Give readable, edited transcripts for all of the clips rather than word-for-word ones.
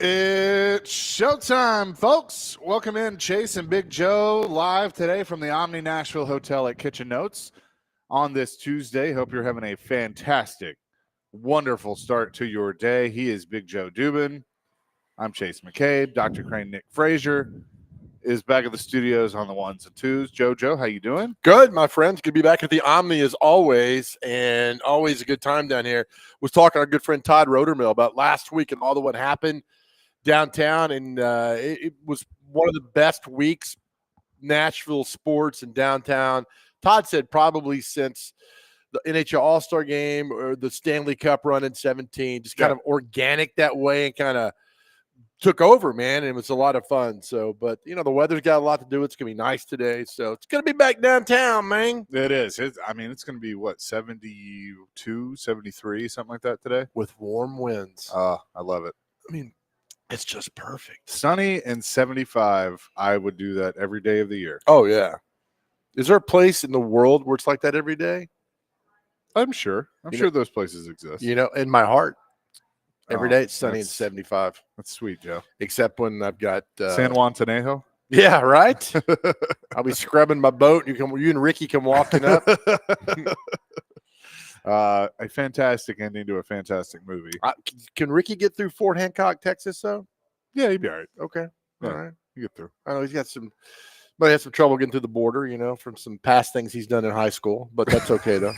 It's showtime, folks. Welcome in Chase and Big Joe live today from the Omni Nashville Hotel at Kitchen Notes on this Tuesday. Hope you're having a fantastic, wonderful start to your day. He is Big Joe Dubin. I'm Chase McCabe. Dr. Crane Nick Frazier is back at the studios on the ones and twos. Joe, how you doing? Good, my friends. Good to be back at the Omni as always, and always a good time down here. Was talking to our good friend Todd Rodermill about last week and all of what happened downtown, and it was one of the best weeks Nashville sports and downtown. Todd said probably since the NHL All-Star game or the Stanley Cup run in 17, just kind of organic that way and kind of took over, man, and it was a lot of fun. So, but, you know, the weather's got a lot to do. It's going to be nice today, so it's going to be back downtown, man. It is. It's going to be, 72, 73, something like that today? With warm winds. I love it. I mean, it's just perfect. Sunny and 75, I would do that every day of the year. Oh, yeah. Is there a place in the world where it's like that every day? I'm sure. I'm sure those places exist. You know, in my heart. Every day it's sunny and 75. That's sweet, Joe. Except when I've got San Juan Tanejo. Yeah, right? I'll be scrubbing my boat. You and Ricky come walking up. A fantastic ending to a fantastic movie. Can Ricky get through Fort Hancock, Texas, though? Yeah, he'd be all right. Okay. Yeah, all right. You get through. I know he's got some – might have some trouble getting through the border, you know, from some past things he's done in high school. But that's okay, though.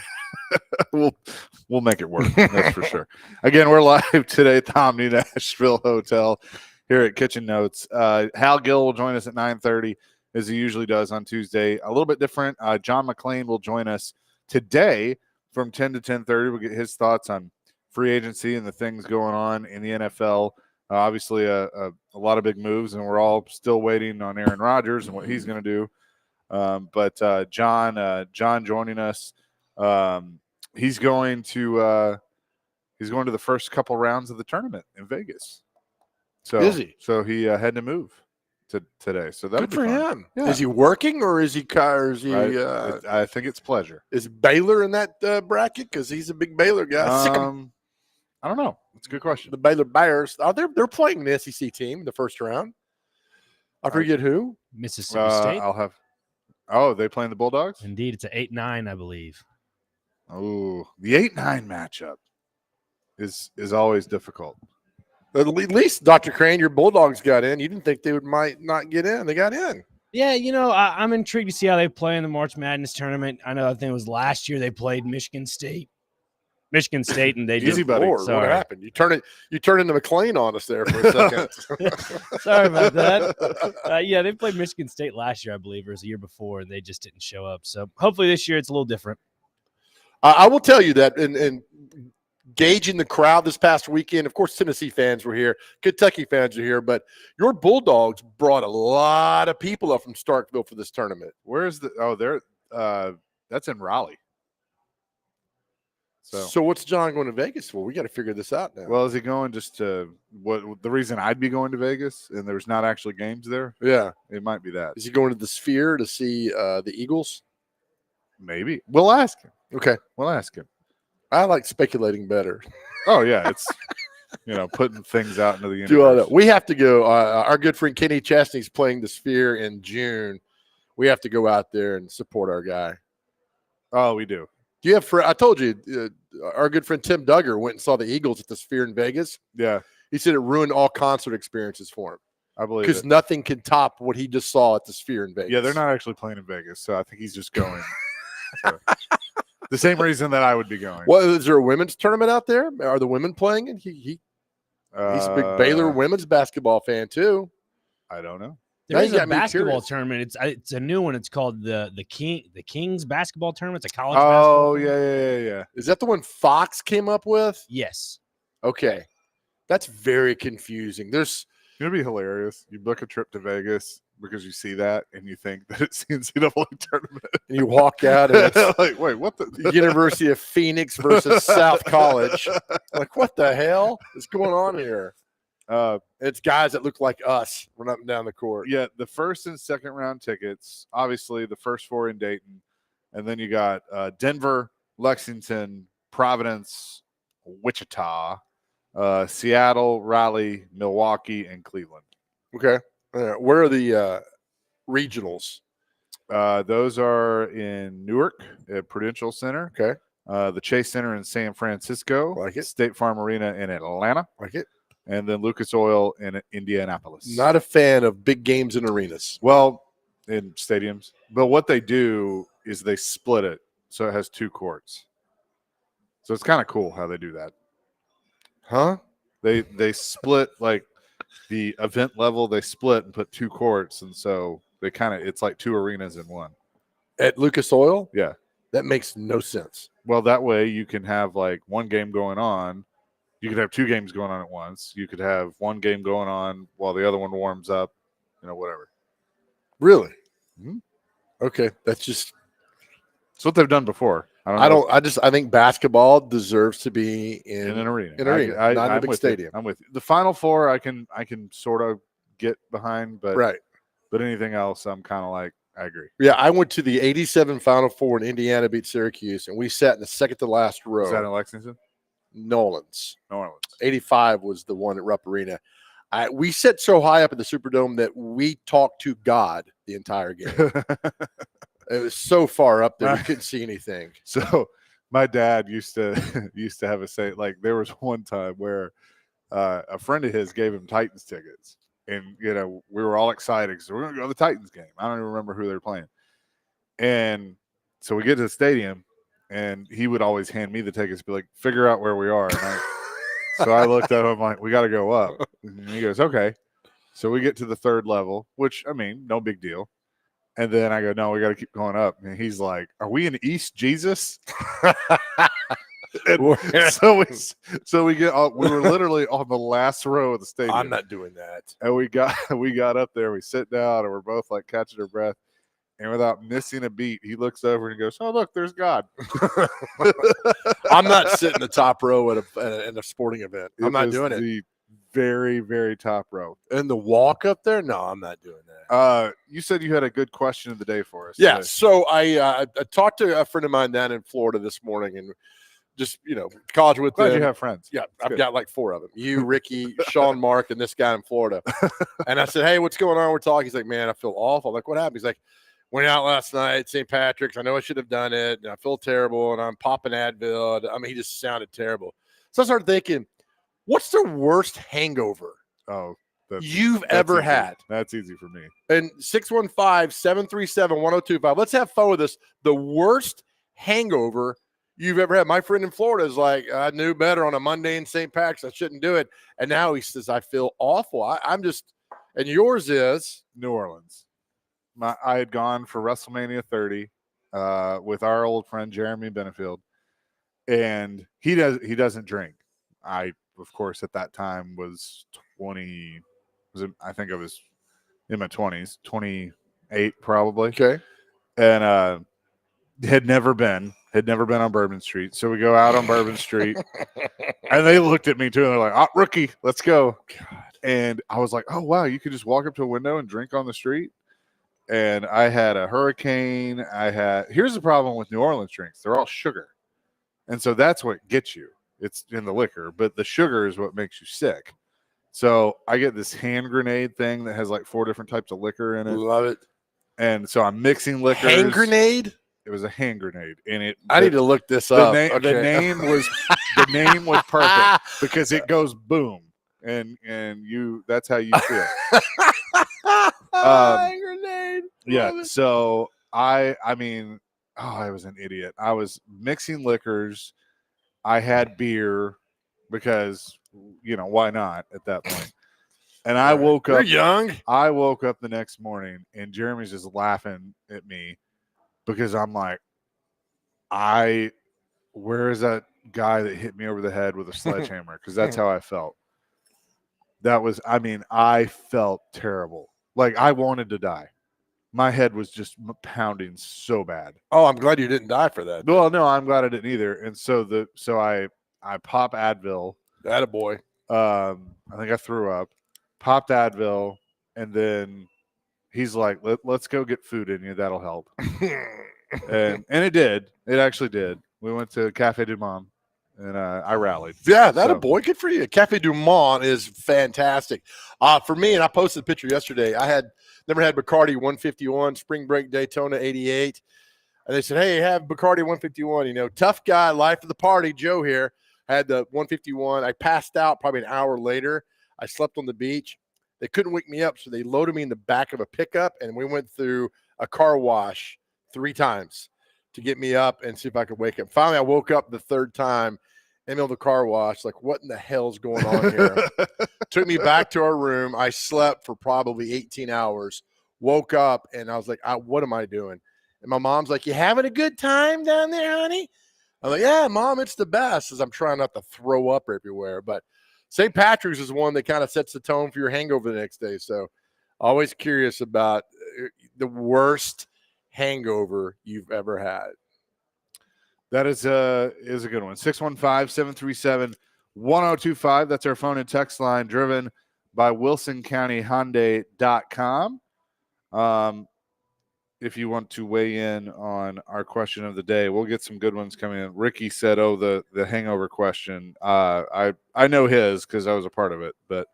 We'll make it work. That's for sure. Again, we're live today at the Omni Nashville Hotel here at Kitchen Notes. Hal Gill will join us at 9:30 as he usually does on Tuesday. A little bit different. John McClain will join us today from 10 to 10:30. We'll get his thoughts on free agency and the things going on in the NFL. Obviously, a lot of big moves, and we're all still waiting on Aaron Rodgers and what he's going to do. But John joining us. He's going to the first couple rounds of the tournament in Vegas. So is he? So he had to move today. So that good for him. Yeah. Is he working or is he? I think it's pleasure. Is Baylor in that bracket? Because he's a big Baylor guy. I don't know. It's a good question. The Baylor Bears. They're playing the SEC team in the first round. I forget who. Mississippi State. They playing the Bulldogs? Indeed, it's an 8-9, I believe. Oh, the 8-9 matchup is always difficult. At least, Dr. Crane, your Bulldogs got in. You didn't think they might not get in. They got in. Yeah, you know, I'm intrigued to see how they play in the March Madness tournament. I think it was last year they played Michigan State, and they easy, just buddy. What happened? You turn into McClain on us there for a second. Sorry about that. Yeah, they played Michigan State last year, I believe, or it was the year before, and they just didn't show up. So hopefully this year it's a little different. I will tell you that in gauging the crowd this past weekend, of course, Tennessee fans were here, Kentucky fans are here, but your Bulldogs brought a lot of people up from Starkville for this tournament. Where's that's in Raleigh. So what's John going to Vegas for? We got to figure this out now. Well, is he going just to the reason I'd be going to Vegas and there's not actually games there? Yeah. It might be that. Is he going to the Sphere to see the Eagles? Maybe. We'll ask him. Okay. We'll ask him. I like speculating better. Oh, yeah. It's, putting things out into the universe. Do all that. We have to go. Our good friend Kenny Chesney's playing the Sphere in June. We have to go out there and support our guy. Oh, we do. Do you have I told you, our good friend Tim Duggar went and saw the Eagles at the Sphere in Vegas. Yeah. He said it ruined all concert experiences for him. I believe because nothing can top what he just saw at the Sphere in Vegas. Yeah, they're not actually playing in Vegas, so I think he's just going. The same reason that I would be going. Well, is there a women's tournament out there? Are the women playing? And he's a big Baylor women's basketball fan too. I don't know. There's a basketball tournament. It's a new one. It's called the Kings basketball tournament. It's a college basketball. Oh, yeah. Is that the one Fox came up with? Yes. Okay. That's very confusing. There's going to be hilarious. You book a trip to Vegas because you see that and you think that it's the NCAA tournament. And you walk out and it's like, wait, what the University of Phoenix versus South College. Like, what the hell is going on here? It's guys that look like us run up and down the court. Yeah, the first and second round tickets, obviously the first four in Dayton. And then you got Denver, Lexington, Providence, Wichita, Seattle, Raleigh, Milwaukee, and Cleveland. Okay. Where are the regionals? Those are in Newark at Prudential Center. Okay. The Chase Center in San Francisco. Like it. State Farm Arena in Atlanta. Like it. And then Lucas Oil in Indianapolis. Not a fan of big games in arenas. Well, in stadiums. But what they do is they split it so it has 2 courts. So it's kind of cool how they do that. Huh? They split like the event level, they split and put 2 courts, and so they kind of it's like 2 arenas in one. At Lucas Oil? Yeah. That makes no sense. Well, that way you can have like one game going on. You could have 2 games going on at once. You could have one game going on while the other one warms up, whatever. Really? Mhm. Okay. That's just It's what they've done before. I think basketball deserves to be in an arena. An arena, not in a I'm big with stadium. I'm with you. The Final Four I can sort of get behind, but Right. But anything else, I'm kind of like, I agree. Yeah, I went to the 87 Final Four in Indiana beat Syracuse, and we sat in the second to last row. Is that in Lexington? Nolans. New Orleans. 85 was the one at Rupp Arena. We sat so high up at the Superdome that we talked to God the entire game. It was so far up there we couldn't see anything. So my dad used to have a say, like there was one time where a friend of his gave him Titans tickets, and we were all excited because we're going to go to the Titans game. I don't even remember who they were playing, and so we get to the stadium, and he would always hand me the tickets, be like, "Figure out where we are." And so I looked at him like, "We got to go up," and he goes, "Okay." So we get to the 3rd level, which I mean, no big deal. And then I go, "No, we got to keep going up." And he's like, "Are we in East Jesus?" So we were literally on the last row of the stadium. I'm not doing that. And we got up there, we sit down, and we're both like catching our breath. And without missing a beat, he looks over and he goes, "Oh, look, there's God." I'm not sitting the top row at a sporting event. I'm not doing it. The very, very top row. And the walk up there? No, I'm not doing that. You said you had a good question of the day for us. Yeah. today. So I talked to a friend of mine down in Florida this morning, and just college with Glad them. you have friends. Yeah, That's I've good. got like 4 of them. You, Ricky, Sean, Mark, and this guy in Florida. And I said, "Hey, what's going on?" We're talking. He's like, "Man, I feel awful." I'm like, "What happened?" He's like, "Went out last night, St. Patrick's. I know I should have done it, and I feel terrible, and I'm popping Advil." I mean, he just sounded terrible. So I started thinking, what's the worst hangover Oh, you've ever easy. had? That's easy for me. And 615-737-1025. Let's have fun with this. The worst hangover you've ever had. My friend in Florida is like, "I knew better on a Monday in St. Patrick's. I shouldn't do it." And now he says, "I feel awful." I'm just, and yours is New Orleans. I had gone for WrestleMania 30 with our old friend Jeremy Benefield, and he doesn't drink. I, of course, at that time was 20. I think I was in my 20s, 28 probably. okay. And had never been on Bourbon Street. So we go out on Bourbon Street, and they looked at me too, and they're like, "Oh, rookie, let's go." God. And I was like, "Oh wow, you could just walk up to a window and drink on the street." And I had a Hurricane. Here's the problem with New Orleans drinks: they're all sugar, and so that's what gets you. It's in the liquor, but the sugar is what makes you sick. So I get this hand grenade thing that has like 4 different types of liquor in it, Love it. and so I'm mixing liquors. Hand grenade? It was a hand grenade, and I need to look this the, up. na- the name was the name was perfect because it goes boom, and that's how you feel. Hand grenade. Yeah. Love it. So I was an idiot. I was mixing liquors. I had beer because why not at that point? And I woke You're up. young. I woke up the next morning, and Jeremy's just laughing at me because I'm like, where is that guy that hit me over the head with a sledgehammer? Because that's how I felt. I felt terrible. Like I wanted to die. My head was just pounding so bad. Oh, I'm glad you didn't die for that. Well, no, I'm glad I didn't either. And so I pop Advil. Attaboy. I think I threw up. Popped Advil, and then he's like, "Let's go get food in you. That'll help." and it did. It actually did. We went to Cafe du Monde, and I rallied. Yeah, that a So- boy. Good for you. Cafe Du Monde is fantastic. For me, and I posted a picture yesterday. I had never had Bacardi 151, Spring Break Daytona 88. And they said, hey, have Bacardi 151. You know, tough guy, life of the party. Joe here. I had the 151. I passed out probably an hour later. I slept on the beach. They couldn't wake me up, so they loaded me in the back of a pickup, and we went through a car wash 3 times to get me up and see if I could wake up. Finally, I woke up the 3rd time in the middle of the car wash, like, what in the hell's going on here? Took me back to our room. I slept for probably 18 hours, woke up, and I was like, what am I doing? And my mom's like, you having a good time down there, honey? I'm like, yeah, Mom, it's the best, as I'm trying not to throw up everywhere. But St. Patrick's is one that kind of sets the tone for your hangover the next day. So always curious about the worst hangover you've ever had. That is a good one. 615-737-1025. That's our phone and text line, driven by WilsonCountyHyundai.com. If you want to weigh in on our question of the day, we'll get some good ones coming in. Ricky said, "Oh, the hangover question." I know his because I was a part of it, but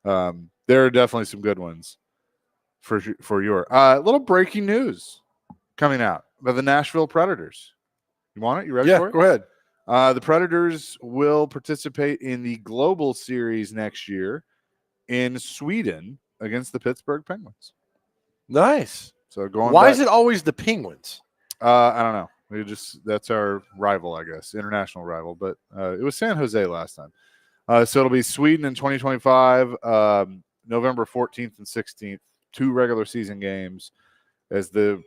there are definitely some good ones for your little breaking news coming out by the Nashville Predators. You want it? You ready for it? Go ahead. The Predators will participate in the Global Series next year in Sweden against the Pittsburgh Penguins. Nice. So going. Why back, is it always the Penguins? I don't know. That's our rival, I guess, international rival. But it was San Jose last time. So it'll be Sweden in 2025, November 14th and 16th, 2 regular season games, as the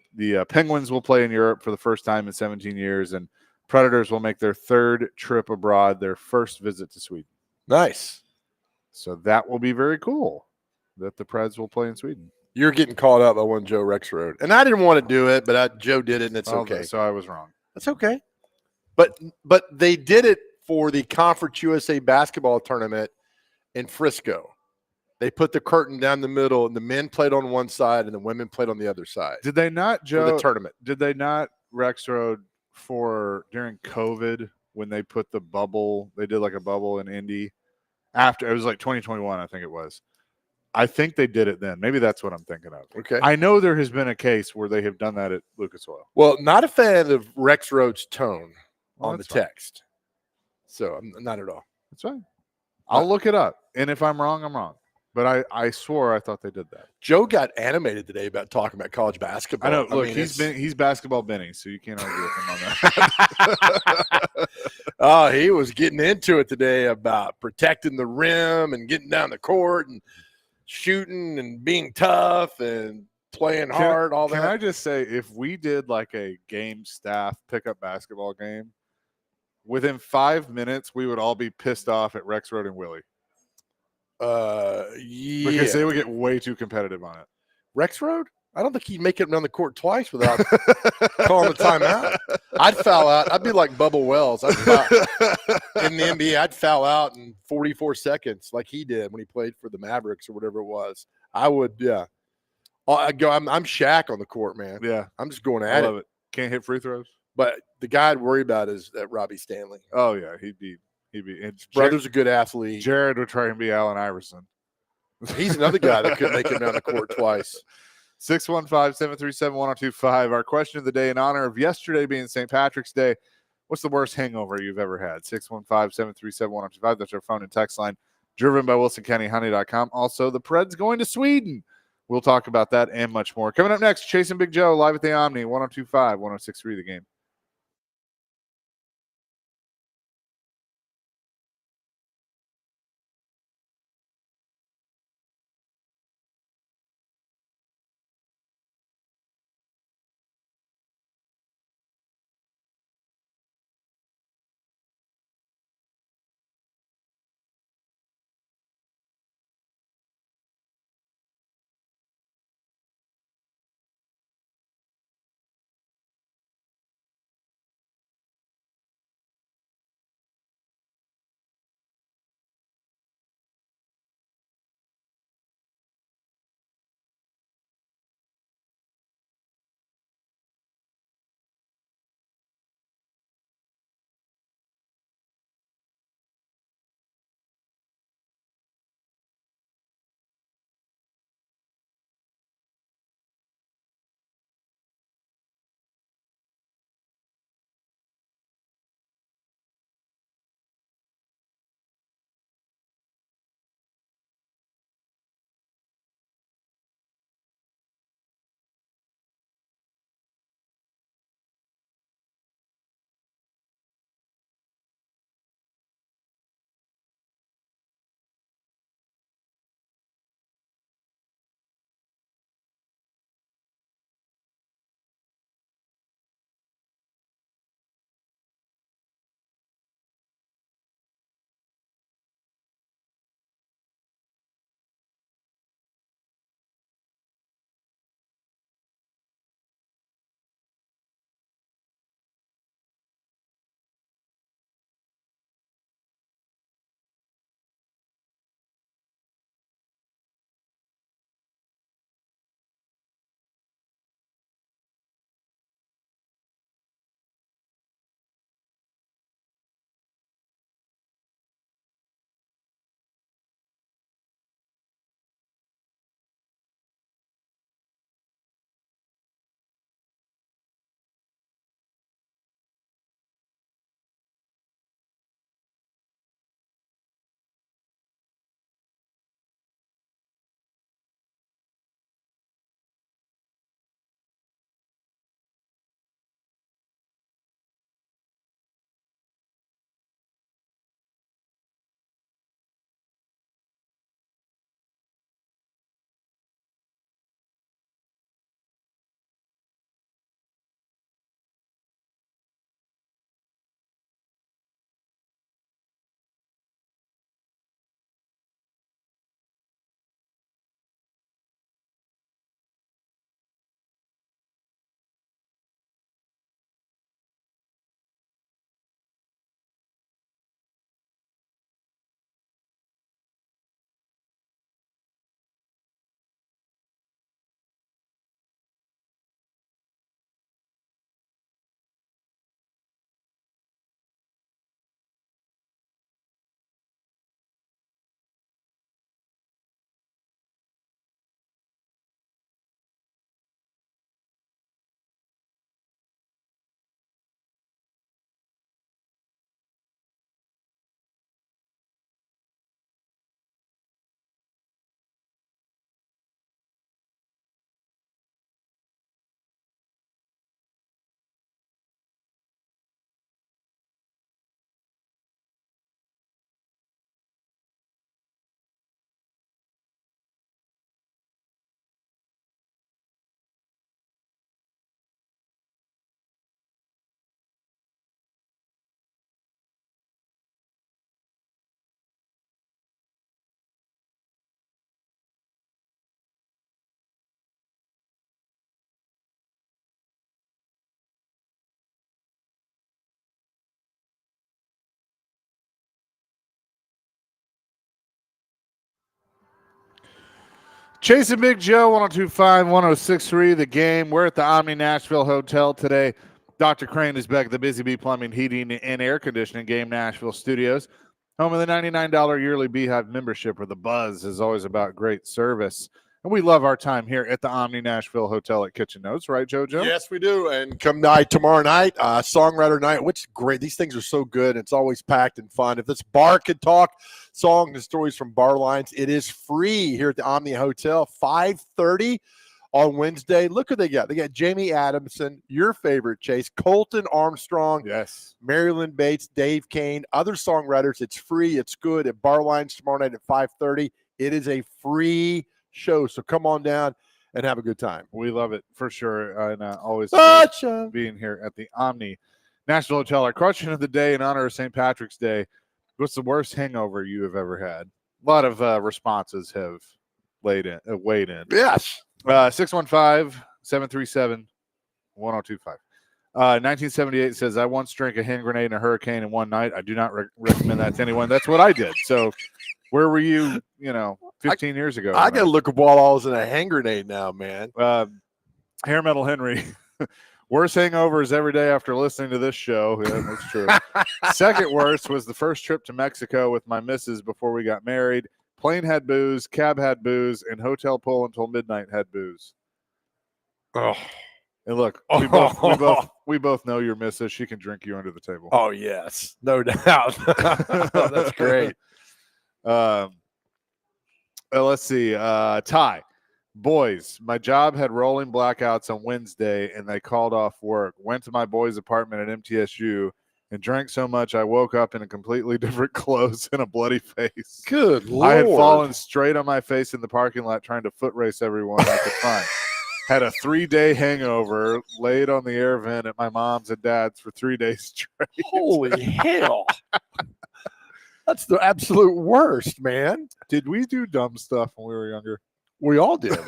Penguins will play in Europe for the first time in 17 years, and Predators will make their 3rd trip abroad, their first visit to Sweden. Nice. So that will be very cool that the Preds will play in Sweden. You're getting caught up by one Joe Rexroad. And I didn't want to do it, but Joe did it, and it's okay. So I was wrong. That's okay. But they did it for the Conference USA basketball tournament in Frisco. They put the curtain down the middle, and the men played on one side, and the women played on the other side. Did they not, Joe? For the tournament. Did they not, Rexroad, for during COVID when they put the bubble? They did like a bubble in Indy. After it was like 2021, I think it was. I think they did it then. Maybe that's what I'm thinking of. Okay. I know there has been a case where they have done that at Lucas Oil. Well, not a fan of Rexroad's tone on the that's fine. text. So I'm not at all. That's fine. I'll look it up. And if I'm wrong, I'm wrong. But I swore I thought they did that. Joe got animated today about talking about college basketball. I know. Look, mean, he's basketball Benny, so you can't argue with him on that. Oh, he was getting into it today about protecting the rim and getting down the court and shooting and being tough and playing hard, all that. Can I just say, if we did like a game staff pickup basketball game, within 5 minutes, we would all be pissed off at Rexroad and Willie. Yeah. Because they would get way too competitive on it. Rexroad? I don't think he'd make it down the court twice without calling a timeout. I'd foul out. I'd be like Bubba Wells. In the NBA, I'd foul out in 44 seconds like he did when he played for the Mavericks or whatever it was. I would, yeah. I'm Shaq on the court, man. Yeah. I'm just going I at love it. it. Can't hit free throws. But the guy I'd worry about is that Robbie Stanley. Oh, yeah. He'd be. And Brother's a good athlete. Jared would try and be Allen Iverson. He's another guy that could make it down the court twice. 615-737-1025. Our question of the day, in honor of yesterday being St. Patrick's Day. What's the worst hangover you've ever had? 615-737-1025. That's our phone and text line, driven by WilsonCountyHoney.com. Also, the Preds going to Sweden. We'll talk about that and much more. Coming up next, Chasing Big Joe live at the Omni, 102.5, 106.3 The Game. Chasing Big Joe, 1025, 1063, the game. We're at the Omni Nashville Hotel today. Dr. Crane is back at the Busy Bee Plumbing, Heating, and Air Conditioning Game Nashville Studios. Home of the $99 yearly Beehive membership, where the buzz is always about great service. And we love our time here at the Omni Nashville Hotel at Kitchen Notes, right, JoJo? Yes, we do. And come night tomorrow night, songwriter night, which is great. These things are so good. It's always packed and fun. If this bar could talk, songs and stories from bar lines, it is free here at the Omni Hotel, 5:30 on Wednesday. Look what they got. They got Jamie Adamson, your favorite, Chase, Colton Armstrong, Yes. Marilyn Bates, Dave Kane, other songwriters. It's free. It's good at bar lines tomorrow night at 5:30. It is a free show, so come on down and have a good time. We love it for sure. And always Gotcha. being here at the Omni Nashville Hotel. Our question of the day in honor of St. Patrick's Day: what's the worst hangover you have ever had? A lot of responses have weighed in. Yes. 615-737-1025. 1978 says, I once drank a hand grenade and a hurricane in one night. I do not recommend that to anyone. That's what I did. So where were you, 15 years ago? I got to look at while I was in a hand grenade now, man. Hair Metal Henry. Worst hangovers every day after listening to this show. Yeah, that's true. Second worst was the first trip to Mexico with my missus before we got married. Plane had booze, cab had booze, and hotel pool until midnight had booze. Oh, And look, we both know your missus. She can drink you under the table. oh yes, no doubt. That's great. Let's see. Ty. Boys, my job had rolling blackouts on Wednesday, and they called off work. Went to my boy's apartment at MTSU and drank so much I woke up in a completely different clothes and a bloody face. Good Lord. I had fallen straight on my face in the parking lot trying to foot race everyone I could find. Had a 3-day hangover, laid on the air vent at my mom's and dad's for 3 days straight. Holy hell. That's the absolute worst, man. Did we do dumb stuff when we were younger? We all did.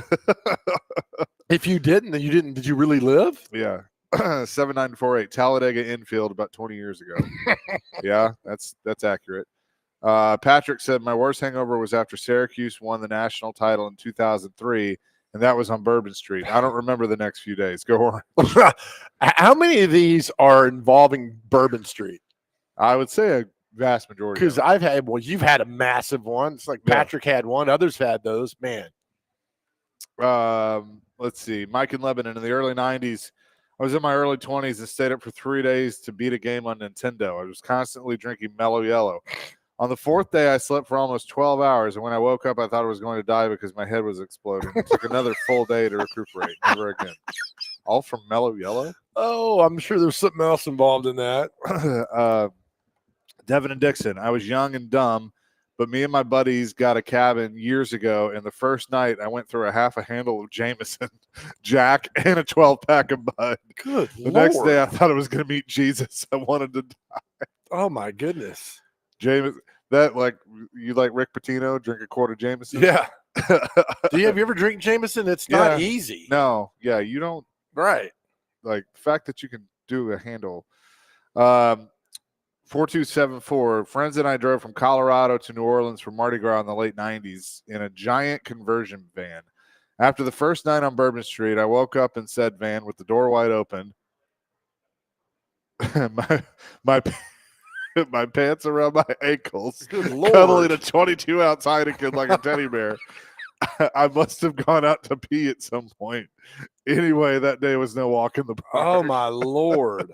If you didn't, then you didn't. Did you really live? Yeah. 7948 Talladega infield about 20 years ago. Yeah, that's accurate. Patrick said my worst hangover was after Syracuse won the national title in 2003, and that was on Bourbon Street. I don't remember the next few days. Go on. How many of these are involving Bourbon Street? I would say a vast majority. Because I've had, well, you've had a massive one. It's like Patrick had one. Others had those. Man. Let's see. Mike in Lebanon in the early 90s. I was in my early 20s and stayed up for 3 days to beat a game on Nintendo. I was constantly drinking Mellow Yellow. On the 4th day, I slept for almost 12 hours, and when I woke up, I thought I was going to die because my head was exploding. It took another full day to recuperate. Never again. All from Mellow Yellow? Oh, I'm sure there's something else involved in that. Devin and Dixon. I was young and dumb, but me and my buddies got a cabin years ago, and the first night I went through a half a handle of Jameson, Jack, and a 12-pack of Bud. Good The next day, I thought I was going to meet Jesus. I wanted to die. Oh, my goodness. Jameson, that like you like Rick Pitino, drink a quart of Jameson? Yeah. Have you ever drink Jameson? It's not easy. No, yeah, you don't Right. like the fact that you can do a handle. 4274. Friends and I drove from Colorado to New Orleans for Mardi Gras in the late 90s in a giant conversion van. After the first night on Bourbon Street, I woke up in said van with the door wide open. my my pants around my ankles, Good Lord. cuddling a 22-ounce Heineken like a teddy bear. I must have gone out to pee at some point. Anyway, that day was no walk in the park. Oh, my Lord.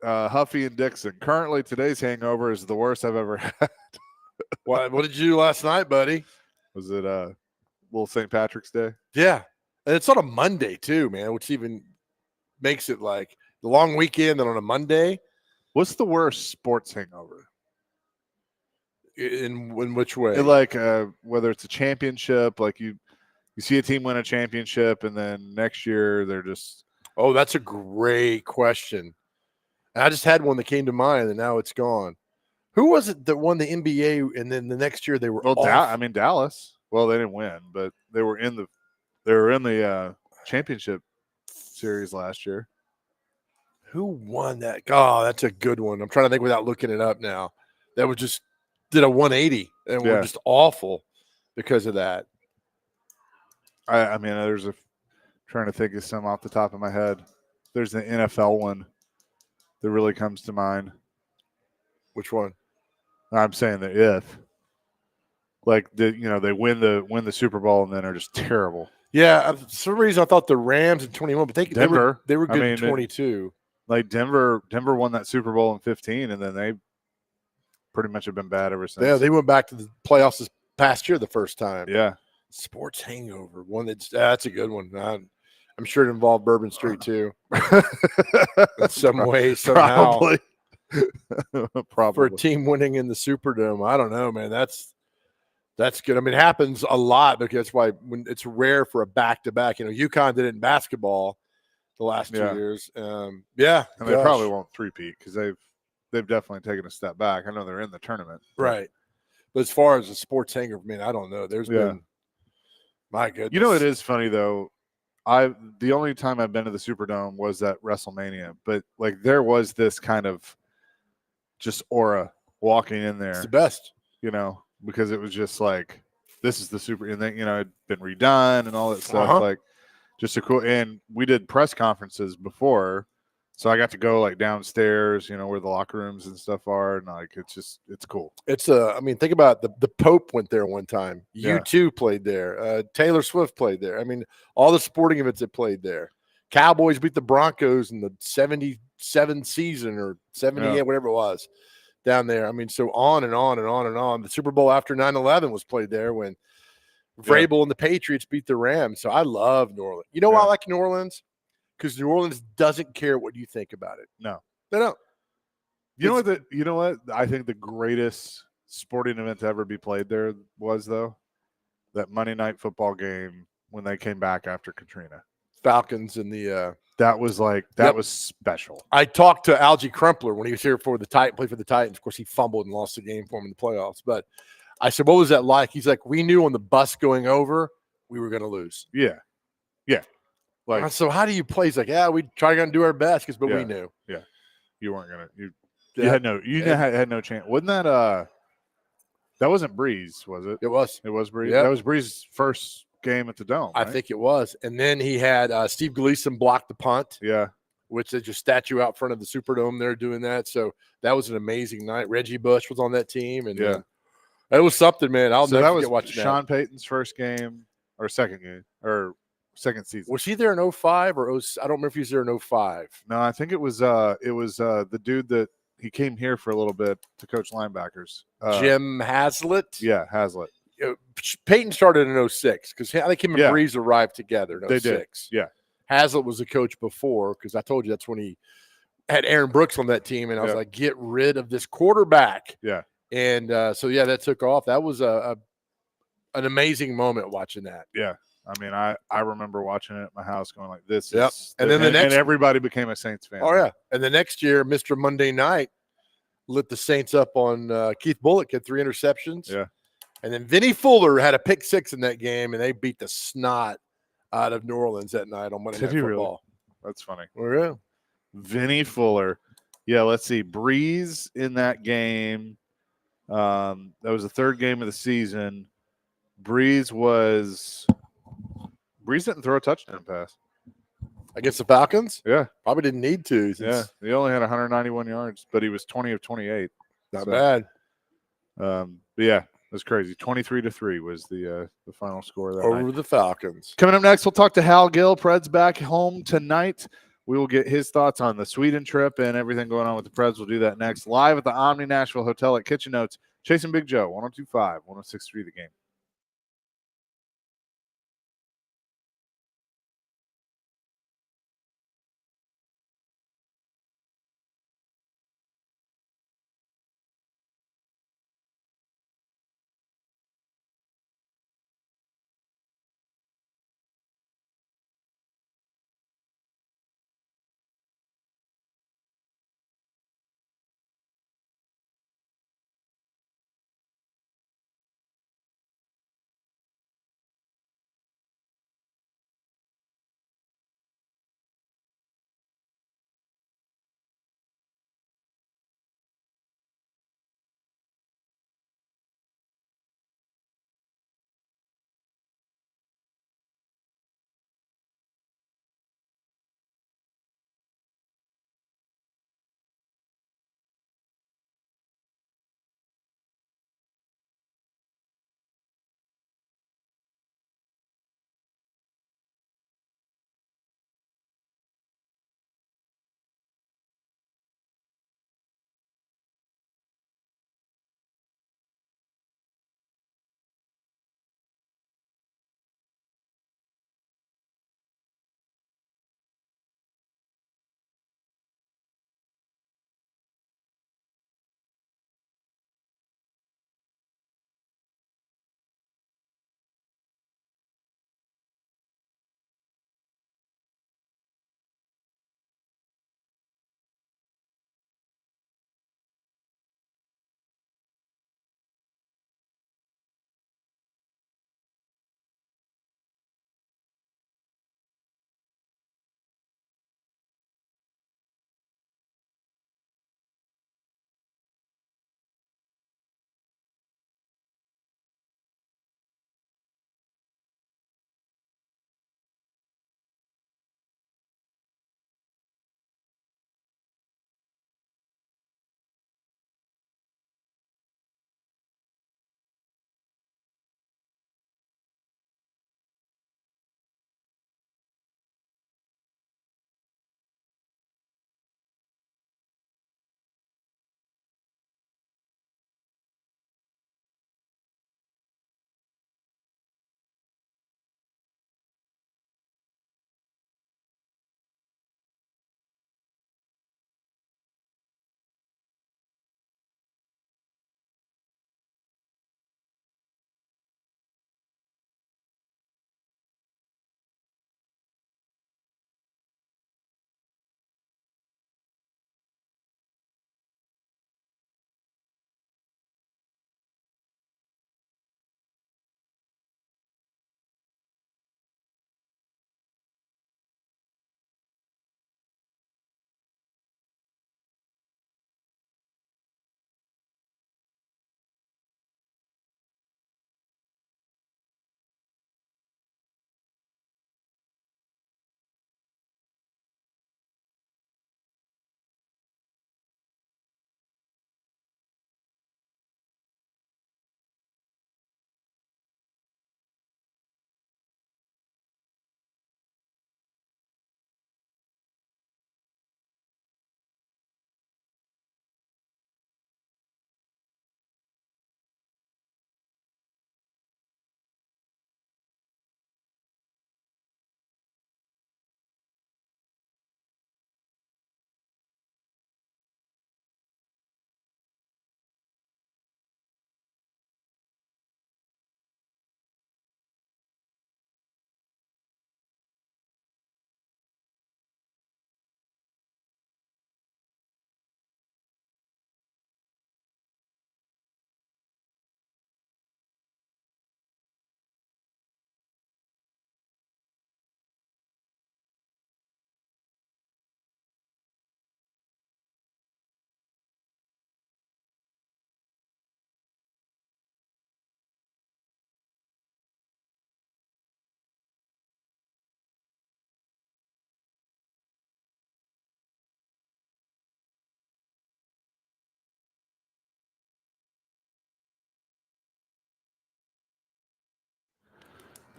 Huffy and Dixon. Currently, today's hangover is the worst I've ever had. What did you do last night, buddy? Was it little St. Patrick's Day? Yeah. And it's on a Monday, too, man, which even makes it like the long weekend and on a Monday. What's the worst sports hangover? In which way? Like whether it's a championship, like you see a team win a championship, and then next year they're just. Oh, that's a great question. I just had one that came to mind, and now it's gone. Who was it that won the NBA, and then the next year they were off? Dallas. Well, they didn't win, but they were in the championship series last year. Who won that? Oh, that's a good one. I'm trying to think without looking it up now. That was just did a 180 and were Yeah. just awful because of that. I mean, trying to think of some off the top of my head. There's the NFL one that really comes to mind. Which one? I'm saying that if, like, they win the Super Bowl and then are just terrible. Yeah, for some reason I thought the Rams in 21, but Denver. they were I good mean, in 22. Like Denver won that Super Bowl in 15, and then they pretty much have been bad ever since. Yeah, they went back to the playoffs this past year the first time. Yeah. Sports hangover, one that's a good one. I'm sure it involved Bourbon Street too, in some way, somehow. Probably. For a team winning in the Superdome, I don't know, man. That's good. I mean, it happens a lot because that's why when it's rare for a back-to-back. UConn did it in basketball the last 2 years. And they probably won't three-peat because they've definitely taken a step back. I know they're in the tournament, right? But as far as the sports hangover, man, I don't know. There's been, my goodness. It is funny though. The only time I've been to the Superdome was at WrestleMania, but like there was this kind of just aura walking in there. It's the best, because it was just like, this is the super, and then it'd been redone and all that stuff. Like, just a cool. And we did press conferences before, so I got to go like downstairs, where the locker rooms and stuff are, and like it's cool. I mean, think about the Pope went there one time. Yeah. U2 played there. Taylor Swift played there. I mean, all the sporting events that played there. Cowboys beat the Broncos in the 77 season or 78, whatever it was, down there. I mean, so on and on and on and on. The Super Bowl after 9/11 was played there when Vrabel and the Patriots beat the Rams. So I love New Orleans. You know why I like New Orleans? Because New Orleans doesn't care what you think about it. No, they don't. You know what? I think the greatest sporting event to ever be played there was, though, that Monday Night Football game when they came back after Katrina. Falcons and the that was was special. I talked to Algie Crumpler when he was here for played for the Titans. Of course, he fumbled and lost the game for him in the playoffs. But I said, "What was that like?" He's like, "We knew on the bus going over we were going to lose." Yeah. Like, so how do you play? He's like, "Yeah, we try to do our best, but we knew." Yeah, you weren't gonna. You had no chance. Wasn't that that wasn't Breeze, was it? It was. It was Breeze. Yep. That was Breeze's first game at the Dome. I think it was. And then he had Steve Gleason block the punt. Yeah. Which they just statue out front of the Superdome. They're doing that. So that was an amazing night. Reggie Bush was on that team. And it was something, man. I'll never forget watching that. Sean Payton's first game or second game or second season. Was he there in 05 or 06? I don't remember if he was there in 05. No, I think it was the dude that he came here for a little bit to coach linebackers. Jim Haslett? Yeah, Haslett. Peyton started in 06 because I think him and Breeze arrived together in 06. They did. Yeah. Haslett was the coach before because I told you that's when he had Aaron Brooks on that team. And I was like, get rid of this quarterback. Yeah. And that took off. That was an amazing moment watching that. Yeah. I mean, I remember watching it at my house going like this. Yep. And then and everybody became a Saints fan. Oh, yeah. And the next year, Mr. Monday Night lit the Saints up on Keith Bulluck, had 3 interceptions. Yeah. And then Vinny Fuller had a pick 6 in that game, and they beat the snot out of New Orleans that night on Monday Night Football. Really? That's funny. Oh, yeah. Vinny Fuller. Yeah, let's see. Breeze in that game. That was the 3rd game of the season. Breeze didn't throw a touchdown pass. Against the Falcons? Yeah. Probably didn't need to. Yeah. He only had 191 yards, but he was 20 of 28. Not bad. But yeah, it was crazy. 23-3 was the final score of that over night. the Falcons. Coming up next, we'll talk to Hal Gill. Preds back home tonight. We will get his thoughts on the Sweden trip and everything going on with the Preds. We'll do that next. Live at the Omni Nashville Hotel at Kitchen Notes. Chasing Big Joe, 102.5, 106.3 The Game.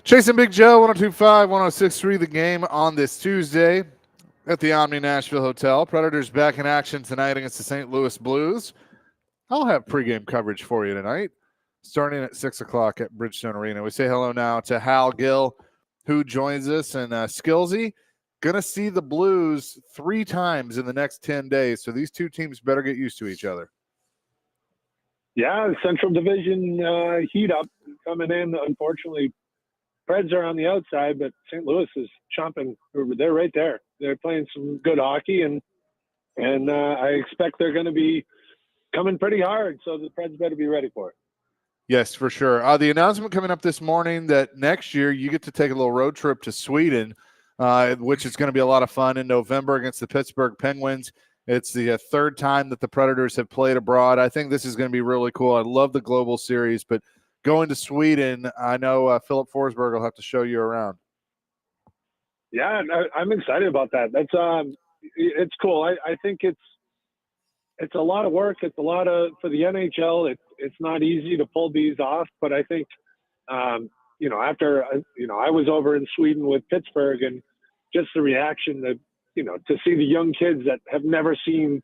Chasing Big Joe, 102.5, 106.3, the game on this Tuesday at the Omni Nashville Hotel. Predators back in action tonight against the St. Louis Blues. I'll have pregame coverage for you tonight, starting at 6 o'clock at Bridgestone Arena. We say hello now to Hal Gill, who joins us, and Skillsy. Going to see the Blues 3 times in the next 10 days, so these two teams better get used to each other. Yeah, Central Division heat up coming in. Unfortunately, Preds are on the outside, but St. Louis is chomping. They're right there. They're playing some good hockey, and I expect they're going to be coming pretty hard, so the Preds better be ready for it. Yes, for sure. The announcement coming up this morning that next year you get to take a little road trip to Sweden, which is going to be a lot of fun in November against the Pittsburgh Penguins. It's the third time that the Predators have played abroad. I think this is going to be really cool. I love the global series, but going to Sweden, I know Philip Forsberg will have to show you around. Yeah, I'm excited about that. That's it's cool. I think it's a lot of work. It's a lot of for the NHL. It's not easy to pull these off, but I think after I was over in Sweden with Pittsburgh, and just the reaction that to see the young kids that have never seen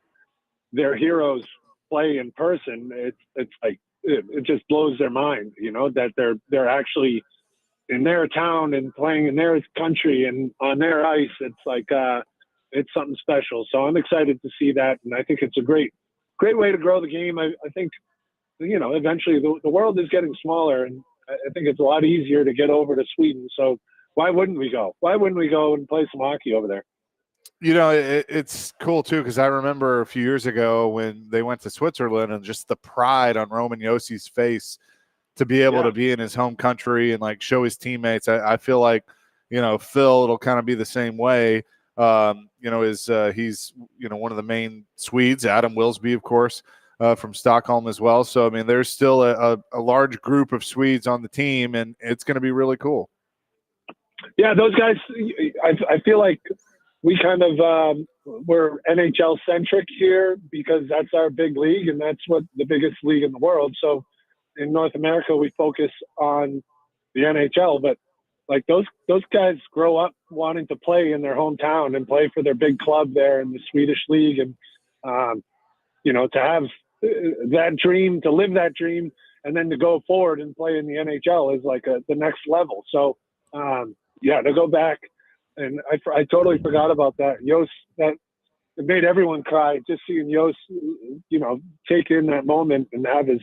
their heroes play in person, it's like it just blows their mind, that they're actually in their town and playing in their country and on their ice. It's like it's something special. So I'm excited to see that, and I think it's a great way to grow the game. I think eventually the world is getting smaller, and I think it's a lot easier to get over to Sweden. So why wouldn't we go? Why wouldn't we go and play some hockey over there? It's cool too, because I remember a few years ago when they went to Switzerland and just the pride on Roman Yossi's face to be able to be in his home country and like show his teammates. I feel like, Phil, it'll kind of be the same way. He's one of the main Swedes, Adam Wilsby, of course, from Stockholm as well. So, I mean, there's still a large group of Swedes on the team, and it's going to be really cool. Yeah, those guys, I feel like we kind of we're NHL centric here because that's our big league, and that's what the biggest league in the world. So in North America, we focus on the NHL, but like those guys grow up wanting to play in their hometown and play for their big club there in the Swedish league, and to have that dream, to live that dream, and then to go forward and play in the NHL is like the next level. So to go back. And I totally forgot about that. Yost, that it made everyone cry just seeing Yost, take in that moment and have his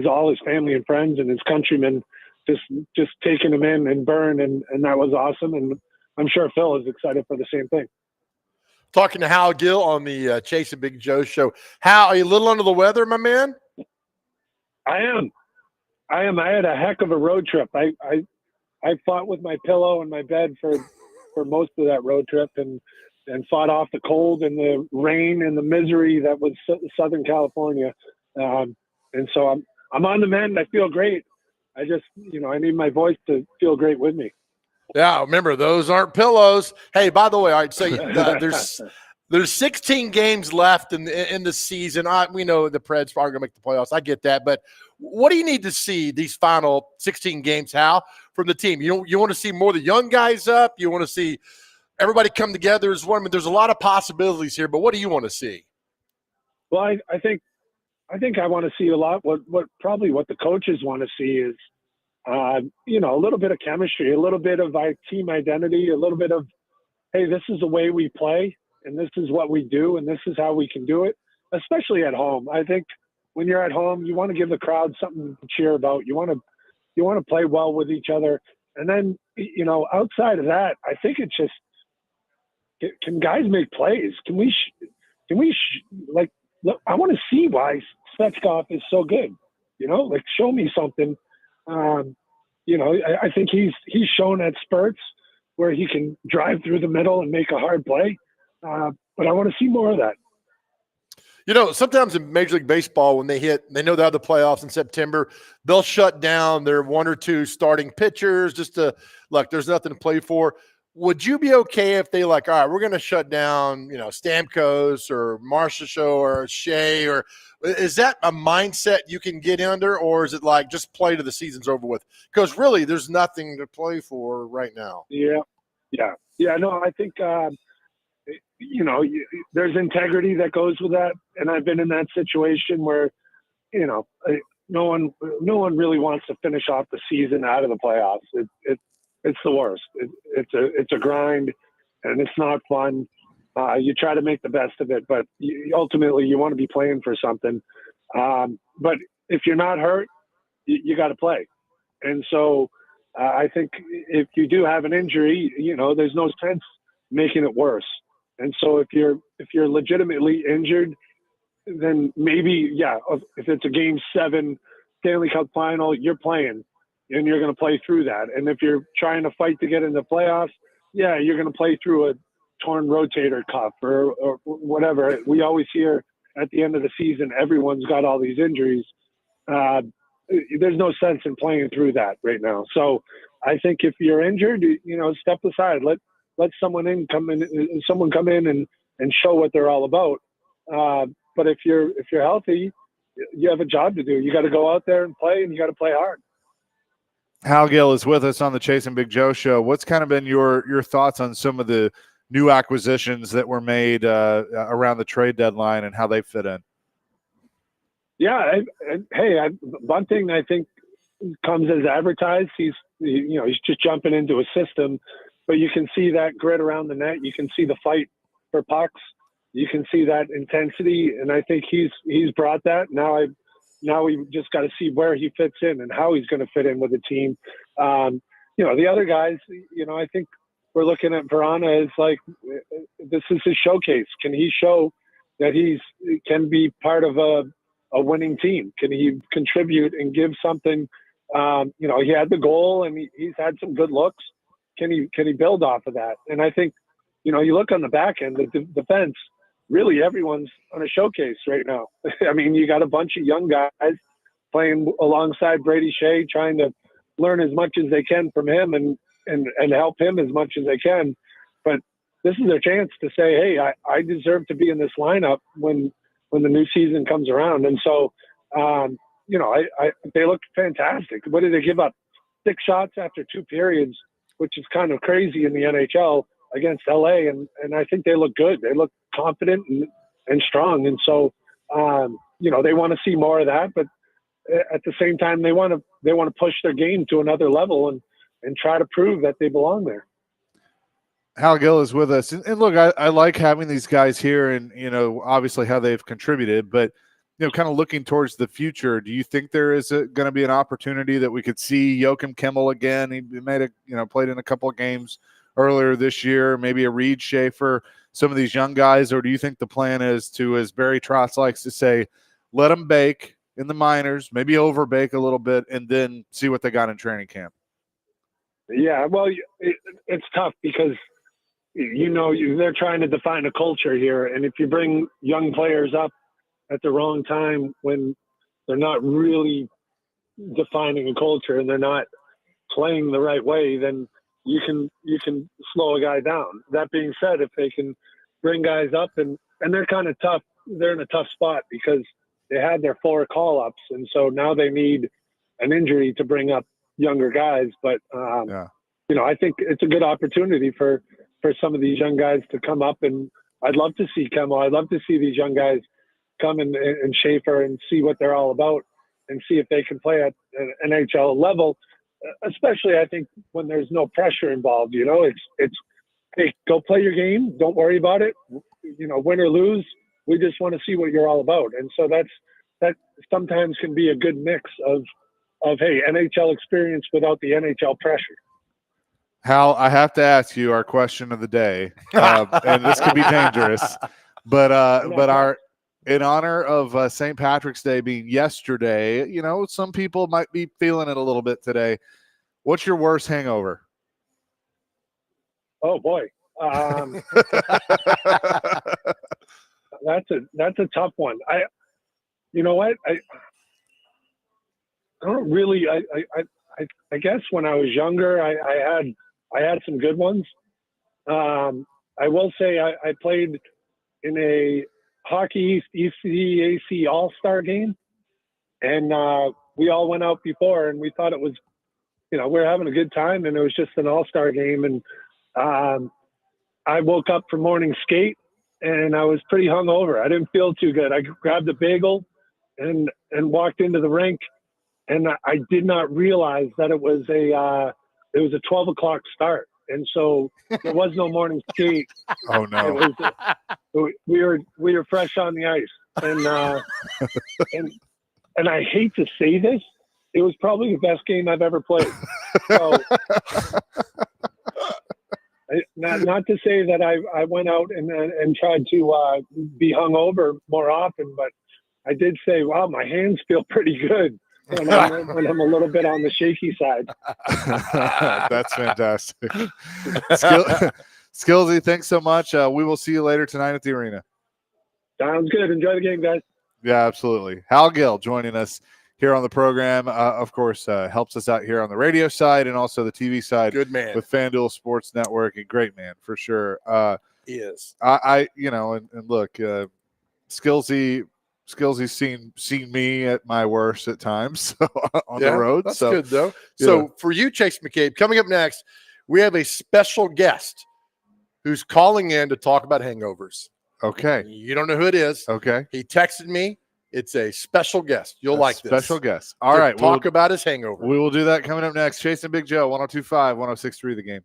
all his family and friends and his countrymen just taking him in and burn, and that was awesome. And I'm sure Phil is excited for the same thing. Talking to Hal Gill on the Chasing Big Joe show. Hal, are you a little under the weather, my man? I am. I had a heck of a road trip. I fought with my pillow in my bed for most of that road trip, and fought off the cold and the rain and the misery that was Southern California. And so I'm on the mend. I feel great. I just, I need my voice to feel great with me. Yeah, remember, those aren't pillows. Hey, by the way, all right, so there's 16 games left in the season. We know the Preds are going to make the playoffs. I get that, but what do you need to see these final 16 games, Hal, from the team? You want to see more of the young guys up? You want to see everybody come together as one? I mean, there's a lot of possibilities here, but what do you want to see? Well, I think I want to see a lot. What the coaches want to see is, a little bit of chemistry, a little bit of team identity, a little bit of, hey, this is the way we play, and this is what we do, and this is how we can do it, especially at home. I think when you're at home, you want to give the crowd something to cheer about. You want to play well with each other. And then, outside of that, I think it's just, can guys make plays? Can we look, I want to see why Svechkov is so good. Show me something. I think he's shown at spurts where he can drive through the middle and make a hard play. But I want to see more of that. Sometimes in Major League Baseball, when they know they have the playoffs in September, they'll shut down their one or two starting pitchers just to, look, there's nothing to play for. would you be okay if they like, all right, we're going to shut down, Stamkos or Marcia Show or Shea, or is that a mindset you can get under, or is it like just play to the season's over with? Because really, there's nothing to play for right now. Yeah. No, I think there's integrity that goes with that, and I've been in that situation where no one really wants to finish off the season out of the playoffs. It's the worst. It's a grind, and it's not fun. You try to make the best of it, but ultimately you want to be playing for something. But if you're not hurt, you got to play. And so I think if you do have an injury, there's no sense making it worse. And so if you're legitimately injured, then maybe, if it's a Game 7 Stanley Cup final, you're playing and you're going to play through that. And if you're trying to fight to get into the playoffs, you're going to play through a torn rotator cuff or whatever. We always hear at the end of the season, everyone's got all these injuries. There's no sense in playing through that right now. So I think if you're injured, step aside, let someone come in and show what they're all about. But if you're healthy, you have a job to do. You got to go out there and play, and you got to play hard. Hal Gill is with us on the Chasing Big Joe show. What's kind of been your thoughts on some of the new acquisitions that were made around the trade deadline and how they fit in? Yeah, Bunting, I think, comes as advertised. He's just jumping into a system, but you can see that grit around the net. You can see the fight for pucks. You can see that intensity, and I think he's brought that. Now we just got to see where he fits in and how he's going to fit in with the team. The other guys, I think we're looking at Vrana as like, this is his showcase. Can he show that can be part of a winning team? Can he contribute and give something? He had the goal and he's had some good looks. Can he build off of that? And I think, you look on the back end, the defense, really everyone's on a showcase right now. I mean, you got a bunch of young guys playing alongside Brady Shea, trying to learn as much as they can from him and help him as much as they can. But this is their chance to say, hey, I deserve to be in this lineup when the new season comes around. And so, they look fantastic. What did they give up? 6 shots after 2 periods, which is kind of crazy in the NHL against LA. And I think they look good. They look confident and strong. And so, they want to see more of that, but at the same time, they want to push their game to another level and try to prove that they belong there. Hal Gill is with us. And look, I like having these guys here and, obviously how they've contributed, but, kind of looking towards the future, do you think there is going to be an opportunity that we could see Joakim Kimmel again? He played in a couple of games earlier this year, maybe a Reed Schaefer, some of these young guys, or do you think the plan is to, as Barry Trotz likes to say, let them bake in the minors, maybe over bake a little bit, and then see what they got in training camp? Yeah, well, it's tough because, they're trying to define a culture here. And if you bring young players up at the wrong time when they're not really defining a culture and they're not playing the right way, then you can slow a guy down. That being said, if they can bring guys up and they're kind of tough, they're in a tough spot because they had their 4 call-ups, and so now they need an injury to bring up younger guys. But I think it's a good opportunity for some of these young guys to come up, and I'd love to see Kimmel. I'd love to see these young guys come and Schaefer and see what they're all about and see if they can play at an NHL level. Especially, I think, when there's no pressure involved. It's hey, go play your game. Don't worry about it. Win or lose, we just want to see what you're all about. And so that sometimes can be a good mix of hey, NHL experience without the NHL pressure. Hal, I have to ask you our question of the day, and this could be dangerous, but in honor of St. Patrick's Day being yesterday, some people might be feeling it a little bit today. What's your worst hangover? Oh boy, that's a tough one. You know what? I don't really. I guess when I was younger, I had some good ones. I will say I played in a Hockey East ECAC All-Star game, and we all went out before, and we thought it was, we're having a good time, and it was just an All-Star game, and I woke up for morning skate, and I was pretty hungover. I didn't feel too good. I grabbed a bagel and walked into the rink, and I did not realize that it was a 12 o'clock start, and so there was no morning skate. Oh It no. was we were fresh on the ice, and I hate to say this, it was probably the best game I've ever played. So, not to say that I went out and tried to be hungover more often, but I did say, wow, my hands feel pretty good when I'm a little bit on the shaky side. That's fantastic. Skillsy, thanks so much. We will see you later tonight at the arena. Sounds good. Enjoy the game, guys. Yeah, absolutely. Hal Gill joining us here on the program. Of course, helps us out here on the radio side and also the TV side. Good man. With FanDuel Sports Network. A great man for sure. He is. And look, Skillsy's seen me at my worst at times on the road. That's so good though. yeah. So for you, Chase McCabe, coming up next, we have a special guest who's calling in to talk about hangovers. Okay. You don't know who it is. Okay. He texted me. It's a special guest. You'll like this. Special guest. All right. Talk about his hangover. We will do that coming up next. Chasing Big Joe, 102.5, 106.3 The Game.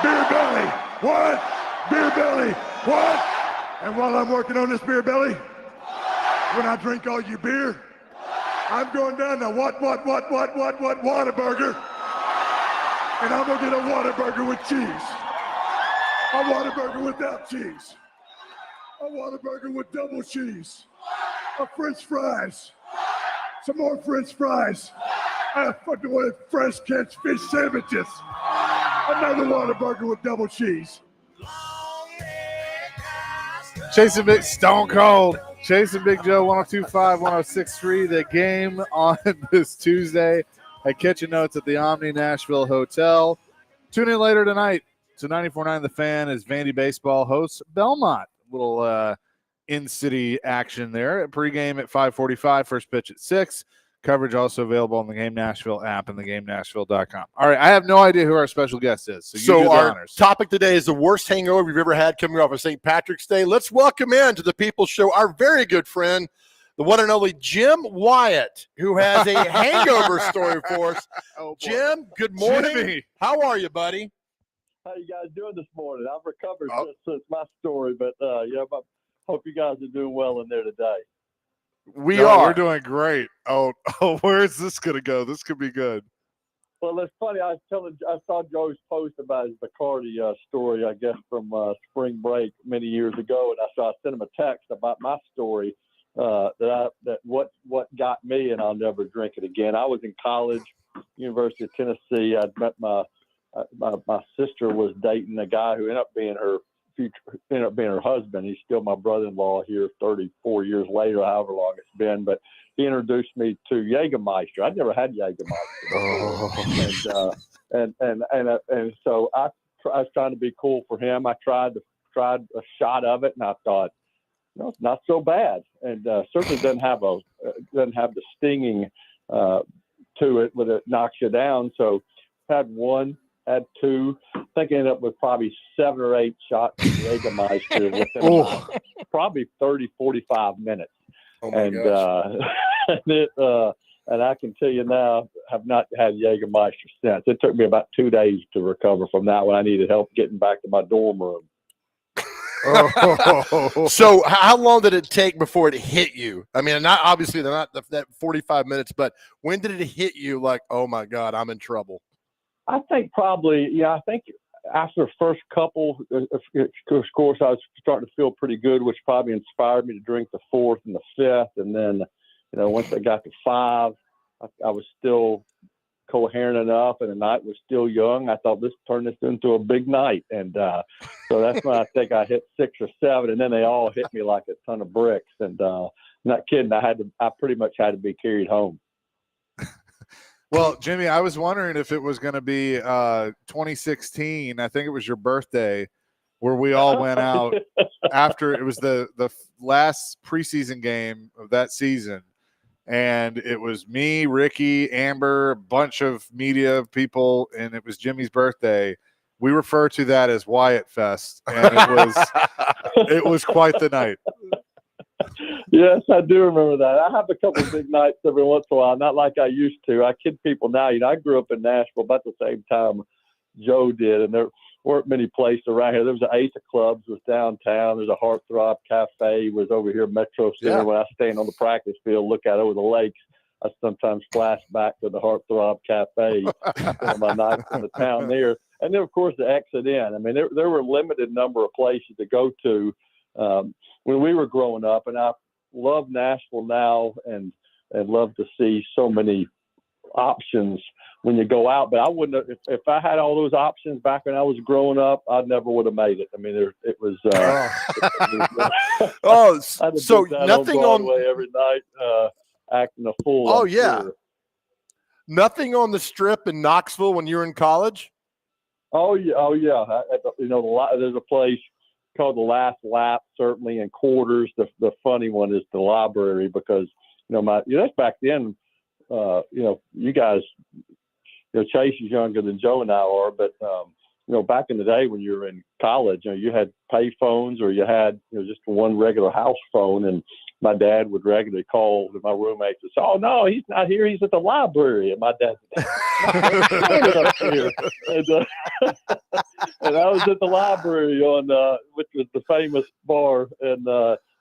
Beer belly. What? Beer belly. What? And while I'm working on this beer belly, when I drink all your beer, I'm going down to Whataburger. And I'm gonna get a Whataburger with cheese. A Whataburger without cheese. A Whataburger with double cheese. A French fries. Some more French fries. A fucking one of fresh catch fish sandwiches. Another Whataburger with double cheese. Chasing Big Stone Cold. Chasing Big Joe 1025, 1063. The game on this Tuesday at Kitchen Notes at the Omni Nashville Hotel. Tune in later tonight to 94.9 The Fan as Vandy Baseball hosts Belmont. Little in-city action there. Pre-game at 5:45, first pitch at 6. Coverage also available on the Game Nashville app and theGameNashville.com. All right, I have no idea who our special guest is, so you do the our honors. topic today is the worst hangover you've ever had coming off of St. Patrick's Day. Let's welcome in to the People's Show our very good friend, the one and only Jim Wyatt, who has a hangover story for us. Oh, boy. Jim, good morning. Jimmy. How are you, buddy? How you guys doing this morning? I've recovered Oh. since my story, but I hope you guys are doing well in there today. We No, are. We're doing great. Oh, where is this going to go? This could be good. Well, it's funny. I saw Joe's post about his Bacardi story, I guess, from spring break many years ago, and I sent him a text about my story that what got me, and I'll never drink it again. I was in college, University of Tennessee. I'd met my sister was dating a guy who ended up being her husband. He's still my brother-in-law here 34 years later, however long it's been. But he introduced me to Jägermeister. I'd never had Jägermeister before. And so I was trying to be cool for him. I tried a shot of it, and I thought, no, it's not so bad. And certainly doesn't have the stinging to it, but it knocks you down. So had one. Had two. I think I ended up with probably 7 or 8 shots of Jägermeister within probably 30, 45 minutes. Oh, my gosh. And I can tell you now, have not had Jägermeister since. It took me about 2 days to recover from that one. I needed help getting back to my dorm room. So how long did it take before it hit you? I mean, not obviously they're not that 45 minutes, but when did it hit you like, oh, my God, I'm in trouble? I think probably, I think after the first couple, of course, I was starting to feel pretty good, which probably inspired me to drink the 4th and the 5th. And then, once I got to 5, I was still coherent enough, and the night was still young. I thought, let's turn this into a big night. And so that's when I think I hit 6 or 7, and then they all hit me like a ton of bricks. And I'm not kidding. I pretty much had to be carried home. Well, Jimmy, I was wondering if it was going to be 2016. I think it was your birthday, where we all went out after it was the last preseason game of that season, and it was me, Ricky, Amber, a bunch of media people, and it was Jimmy's birthday. We refer to that as Wyatt Fest, and it was quite the night. Yes, I do remember that. I have a couple of big nights every once in a while, not like I used to. I kid people now. I grew up in Nashville about the same time Joe did, and there weren't many places around here. There was an Ace of Clubs was downtown. There's a Heartthrob Cafe was over here, Metro Center. Yeah. When I stand on the practice field, look out over the lakes, I sometimes flash back to the Heartthrob Cafe on my nights in the town there. And then, of course, the exit in. I mean, there were a limited number of places to go to when we were growing up, and I love Nashville now and love to see so many options when you go out. But I wouldn't have, if I had all those options back when I was growing up, I never would have made it. I mean, it was. So nothing on Broadway every night, acting a fool. Oh, I'm yeah. sure. Nothing on the Strip in Knoxville when you were in college? Oh yeah, there's a place called the Last Lap, certainly in Quarters. The funny one is the library because that's back then. You guys, Chase is younger than Joe and I are, but back in the day when you were in college, you had pay phones or you had, just one regular house phone. And my dad would regularly call to my roommates and say, "Oh, no, he's not here. He's at the library." And my dad said, up here. And I was at the library which was the famous bar and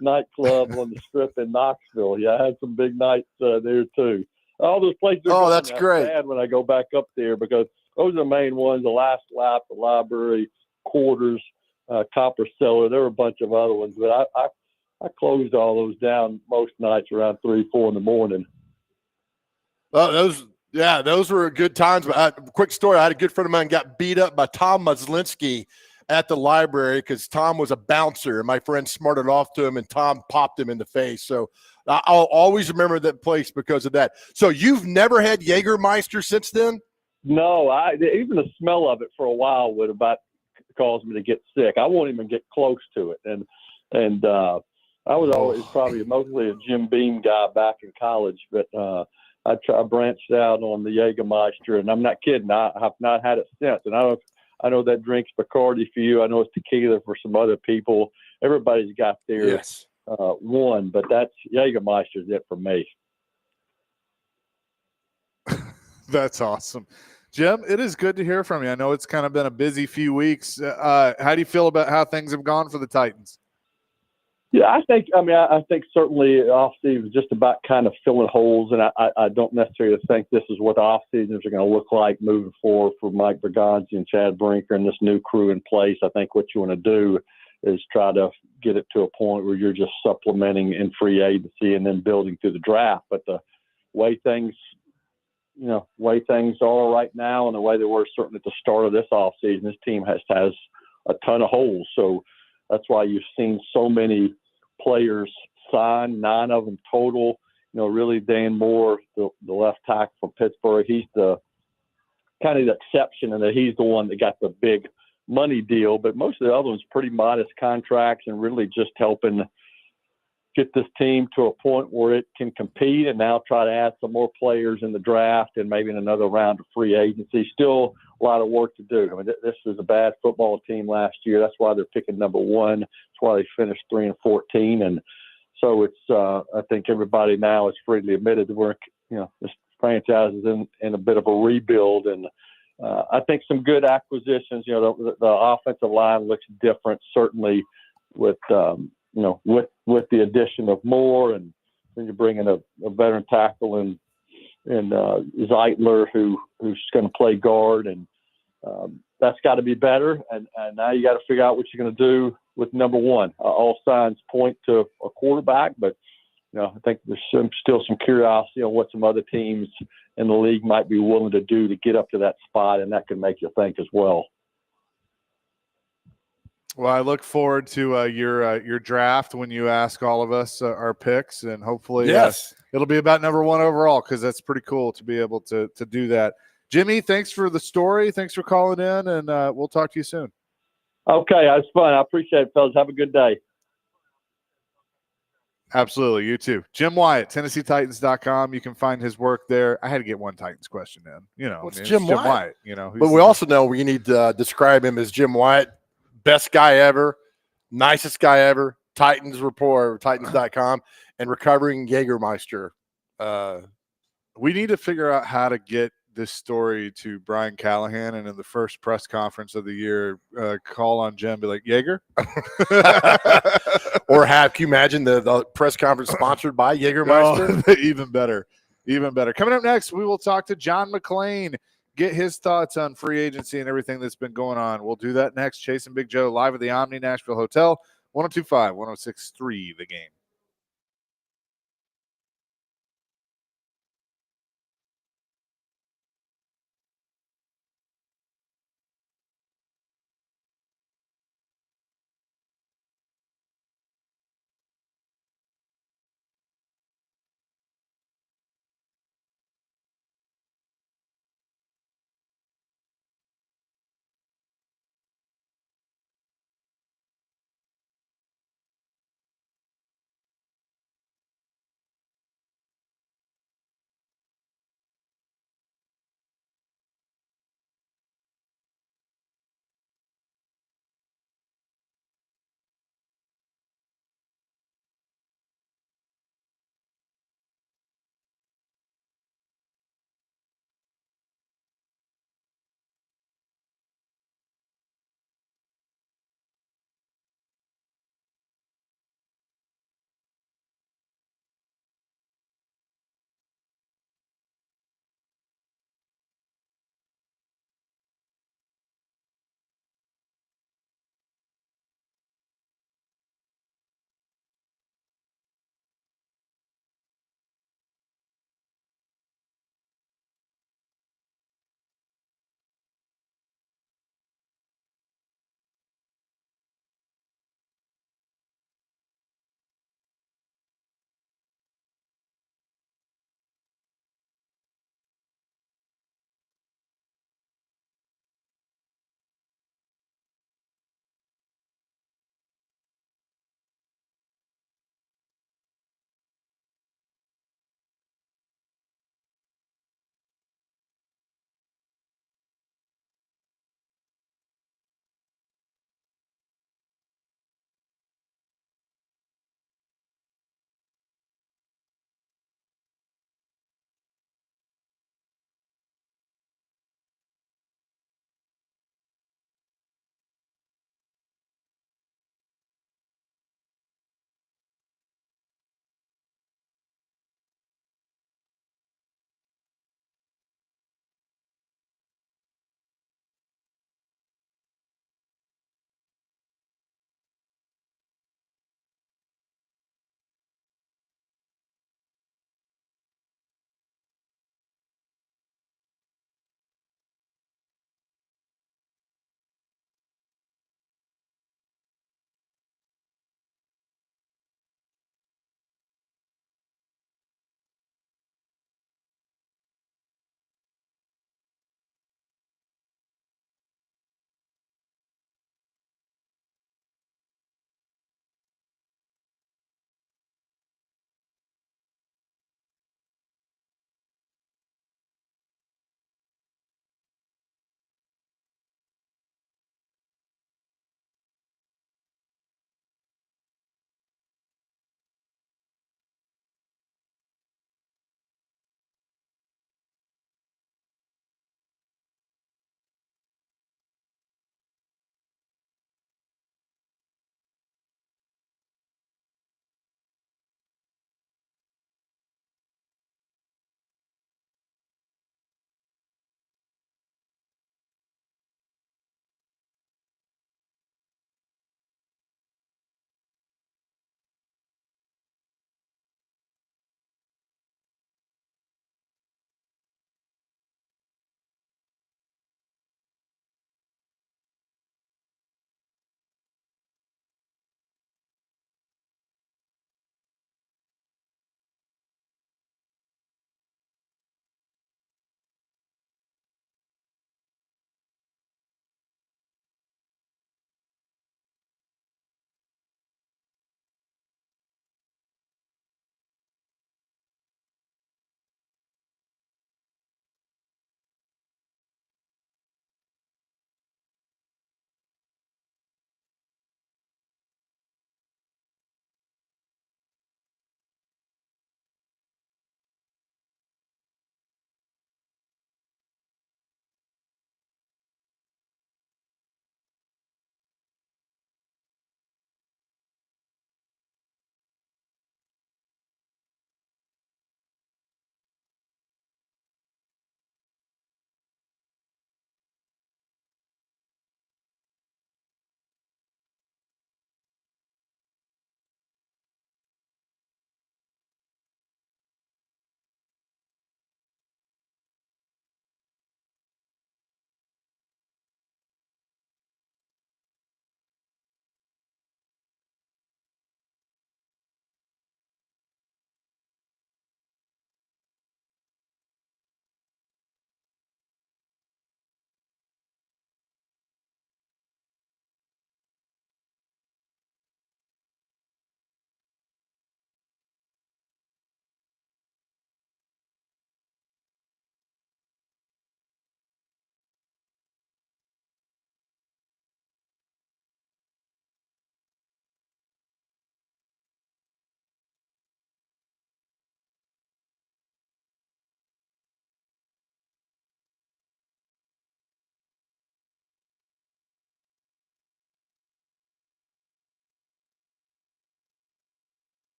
nightclub on the Strip in Knoxville. Yeah, I had some big nights there too. All those places. Oh, that's great. Sad when I go back up there because those are the main ones: the Last Lap, the Library, Quarters, Copper Cellar. There were a bunch of other ones, but I closed all those down most nights around 3, 4 in the morning. Well, those were good times. But quick story: I had a good friend of mine got beat up by Tom Muslinski at the library because Tom was a bouncer, and my friend smarted off to him, and Tom popped him in the face. So I'll always remember that place because of that. So you've never had Jägermeister since then? No, even the smell of it for a while would about cause me to get sick. I won't even get close to it. And I was always probably mostly a Jim Beam guy back in college, but I branched out on the Jägermeister, and I'm not kidding. I have not had it since. And I know that drink's Bacardi for you. I know it's tequila for some other people. Everybody's got their one, but that's Jägermeister's it for me. That's awesome. Jim, it is good to hear from you. I know it's kind of been a busy few weeks. How do you feel about how things have gone for the Titans? Yeah, I think certainly offseason was just about kind of filling holes, and I don't necessarily think this is what the off seasons are going to look like moving forward for Mike Bergonzi and Chad Brinker and this new crew in place. I think what you want to do is try to get it to a point where you're just supplementing in free agency and then building through the draft. But the way things are right now and the way they were certainly at the start of this offseason, this team has a ton of holes. So that's why you've seen so many players sign, 9 of them total. Really Dan Moore, the left tackle from Pittsburgh, he's the kind of the exception in that he's the one that got the big money deal. But most of the other ones pretty modest contracts and really just helping get this team to a point where it can compete and now try to add some more players in the draft and maybe in another round of free agency. Still a lot of work to do. I mean, this was a bad football team last year. That's why they're picking number 1. That's why they finished 3-14. And so it's, I think everybody now is freely admitted that this franchise is in a bit of a rebuild. And I think some good acquisitions, the offensive line looks different, certainly with the addition of Moore, and then you bring in a veteran tackle in Zeitler who's going to play guard, and that's got to be better. And now you got to figure out what you're going to do with number 1. All signs point to a quarterback, but I think there's still some curiosity on what some other teams in the league might be willing to do to get up to that spot, and that can make you think as well. Well, I look forward to your draft when you ask all of us our picks, and hopefully it'll be about number 1 overall, because that's pretty cool to be able to do that. Jimmy, thanks for the story. Thanks for calling in, and we'll talk to you soon. Okay, that's fun. I appreciate it, fellas. Have a good day. Absolutely. You too. Jim Wyatt, TennesseeTitans.com. You can find his work there. I had to get one Titans question in. What's it's Jim Wyatt? But we also know we need to describe him as Jim Wyatt. Best guy ever, nicest guy ever, Titans Report, Titans.com, and recovering Jägermeister. We need to figure out how to get this story to Brian Callahan, and in the first press conference of the year, call on Jim, be like, Jaeger? Or can you imagine the press conference sponsored by Jägermeister? Oh, even better. Coming up next, we will talk to John McClain, get his thoughts on free agency and everything that's been going on. We'll do that next. Chase and Big Joe live at the Omni Nashville Hotel, 102.5, 106.3 The Game.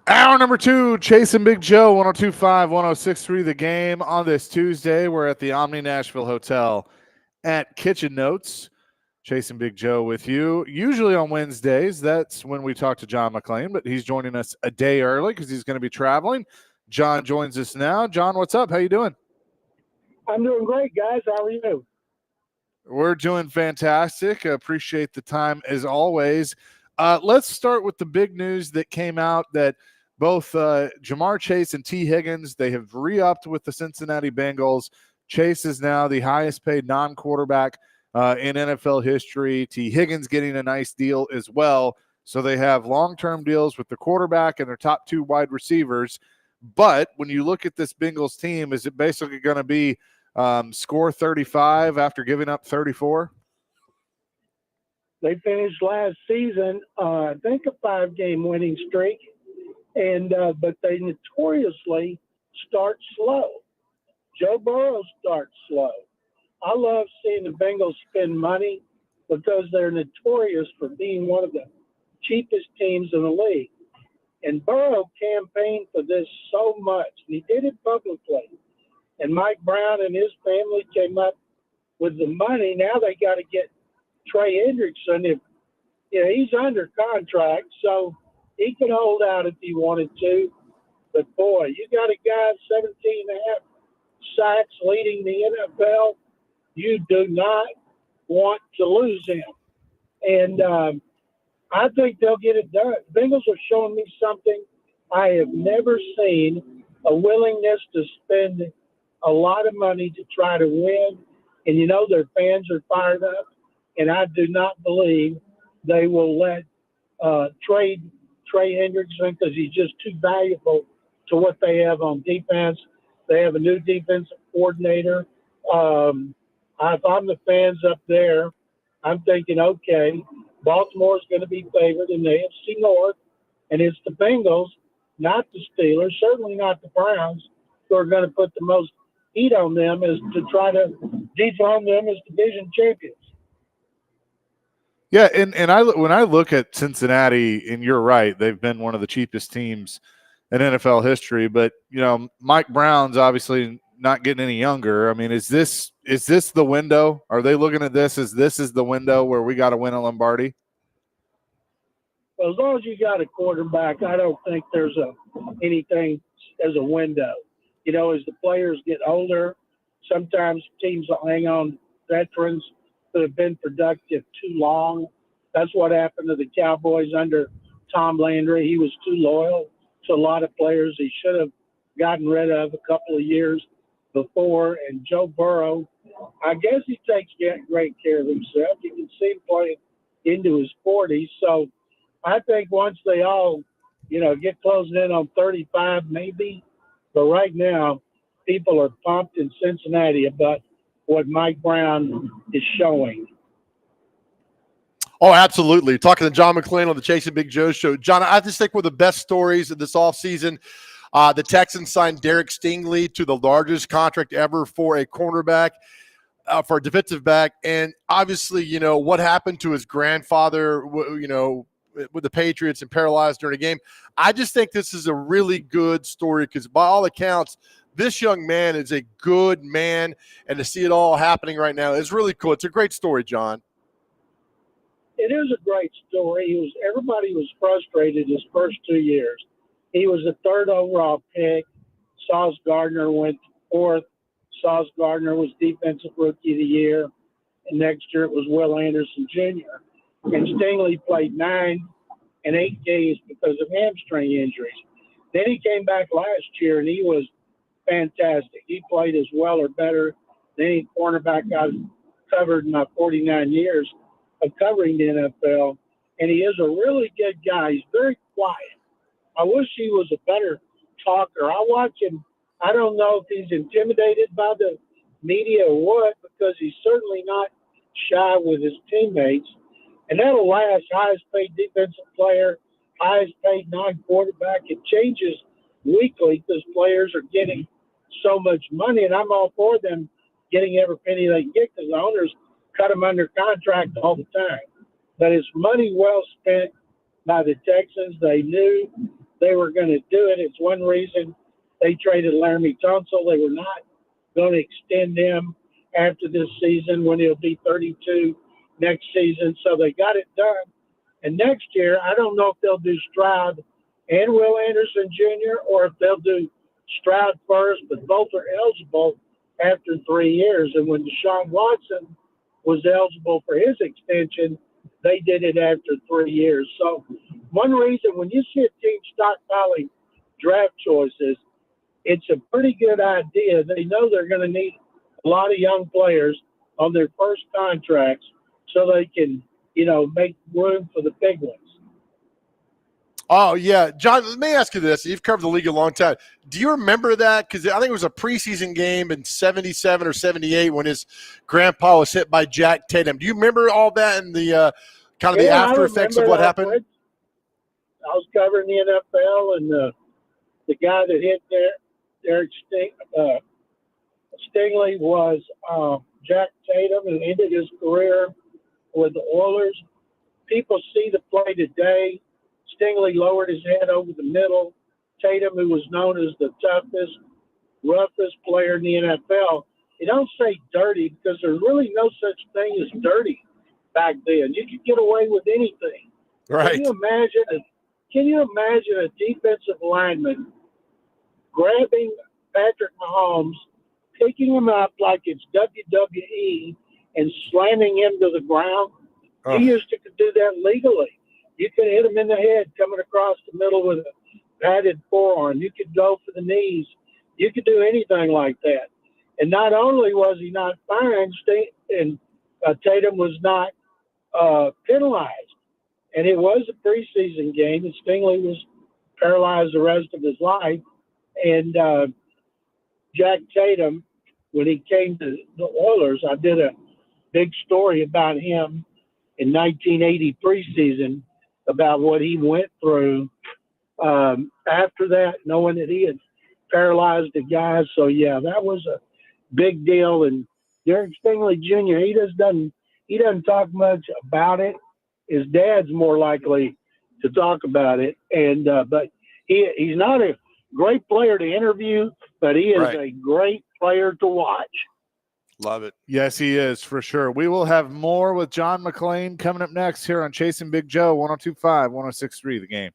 Hour number 2, Chasing Big Joe, 102.5, 106.3 The Game on this Tuesday. We're at the Omni Nashville Hotel at Kitchen Notes. Chasing Big Joe with you. Usually on Wednesdays, that's when we talk to John McClain, but he's joining us a day early because he's going to be traveling. John joins us now. John, what's up? How you doing? I'm doing great, guys. How are you? We're doing fantastic. Appreciate the time as always. Let's start with the big news that came out that both Ja'Marr Chase and T. Higgins, they have re-upped with the Cincinnati Bengals. Chase is now the highest paid non-quarterback in NFL history. T. Higgins getting a nice deal as well. So they have long-term deals with the quarterback and their top 2 wide receivers. But when you look at this Bengals team, is it basically going to be score 35 after giving up 34? They finished last season, I think, a 5-game winning streak, and but they notoriously start slow. Joe Burrow starts slow. I love seeing the Bengals spend money because they're notorious for being one of the cheapest teams in the league. And Burrow campaigned for this so much, and he did it publicly. And Mike Brown and his family came up with the money. Now they got to get Trey Hendrickson. If he's under contract, so he could hold out if he wanted to. But boy, you got a guy 17 and a half sacks leading the NFL. You do not want to lose him. And I think they'll get it done. Bengals are showing me something I have never seen, a willingness to spend a lot of money to try to win. And, their fans are fired up. And I do not believe they will let trade Trey Hendrickson because he's just too valuable to what they have on defense. They have a new defensive coordinator. If I'm the fans up there, I'm thinking, okay, Baltimore's going to be favored in the AFC North, and it's the Bengals, not the Steelers, certainly not the Browns, who are going to put the most heat on them is to try to dethrone them as division champions. Yeah, and when I look at Cincinnati, and you're right, they've been one of the cheapest teams in NFL history. But Mike Brown's obviously not getting any younger. I mean, is this the window? Are they looking at this as this is the window where we got to win a Lombardi? Well, as long as you got a quarterback, I don't think there's anything as a window. As the players get older, sometimes teams will hang on veterans that have been productive too long. That's what happened to the Cowboys under Tom Landry. He was too loyal to a lot of players he should have gotten rid of a couple of years before. And Joe Burrow, I guess he takes great care of himself. You can see him playing into his 40s. So I think once they all, get closing in on 35 maybe, but right now people are pumped in Cincinnati about what Mike Brown is showing. Oh, absolutely. Talking to John McClain on the Chasing Big Joe show. John, I just think one of the best stories of this offseason, the Texans signed Derek Stingley to the largest contract ever for a cornerback, for a defensive back. And obviously, what happened to his grandfather, with the Patriots and paralyzed during a game. I just think this is a really good story because by all accounts, this young man is a good man, and to see it all happening right now is really cool. It's a great story, John. It is a great story. Everybody was frustrated his first 2 years. He was the 3rd overall pick. Sauce Gardner went 4th. Sauce Gardner was Defensive Rookie of the Year. And next year it was Will Anderson Jr. And Stingley played 9 and 8 games because of hamstring injuries. Then he came back last year, and he was fantastic. He played as well or better than any cornerback I've covered in my 49 years of covering the NFL. And he is a really good guy. He's very quiet. I wish he was a better talker. I watch him. I don't know if he's intimidated by the media or what, because he's certainly not shy with his teammates. And that'll last. Highest paid defensive player, highest paid non-quarterback. It changes weekly because players are getting so much money, and I'm all for them getting every penny they can get because the owners cut them under contract all the time. But it's money well spent by the Texans. They knew they were going to do it. It's one reason they traded Laramie Tunsil. They were not going to extend him after this season when he'll be 32 next season. So they got it done. And next year, I don't know if they'll do Stroud and Will Anderson Jr. or if they'll do Stroud first, but both are eligible after 3 years. And when Deshaun Watson was eligible for his extension, they did it after 3 years. So one reason when you see a team stockpiling draft choices, it's a pretty good idea. They know they're going to need a lot of young players on their first contracts so they can, make room for the big ones. Oh, yeah. John, let me ask you this. You've covered the league a long time. Do you remember that? Because I think it was a preseason game in 77 or 78 when his grandpa was hit by Jack Tatum. Do you remember all that and the kind of the after effects of what happened? I was covering the NFL, and the guy that hit Derek Stingley was Jack Tatum, who ended his career with the Oilers. People see the play today. Stingley lowered his head over the middle. Tatum, who was known as the toughest, roughest player in the NFL, you don't say dirty because there's really no such thing as dirty back then. You could get away with anything. Right. Can you imagine a defensive lineman grabbing Patrick Mahomes, picking him up like it's WWE, and slamming him to the ground? Oh. You used to do that legally. You could hit him in the head coming across the middle with a padded forearm. You could go for the knees. You could do anything like that. And not only was he not fined, Tatum was not penalized. And it was a preseason game, and Stingley was paralyzed the rest of his life. And Jack Tatum, when he came to the Oilers, I did a big story about him in 1980 preseason about what he went through after that, knowing that he had paralyzed the guys. So, yeah, that was a big deal. And Derek Stingley Jr., he doesn't talk much about it. His dad's more likely to talk about it. And but he's not a great player to interview, but he is a great player to watch. Love it. Yes, he is for sure. We will have more with John McClain coming up next here on Chasing Big Joe, 102.5, 106.3, The Game.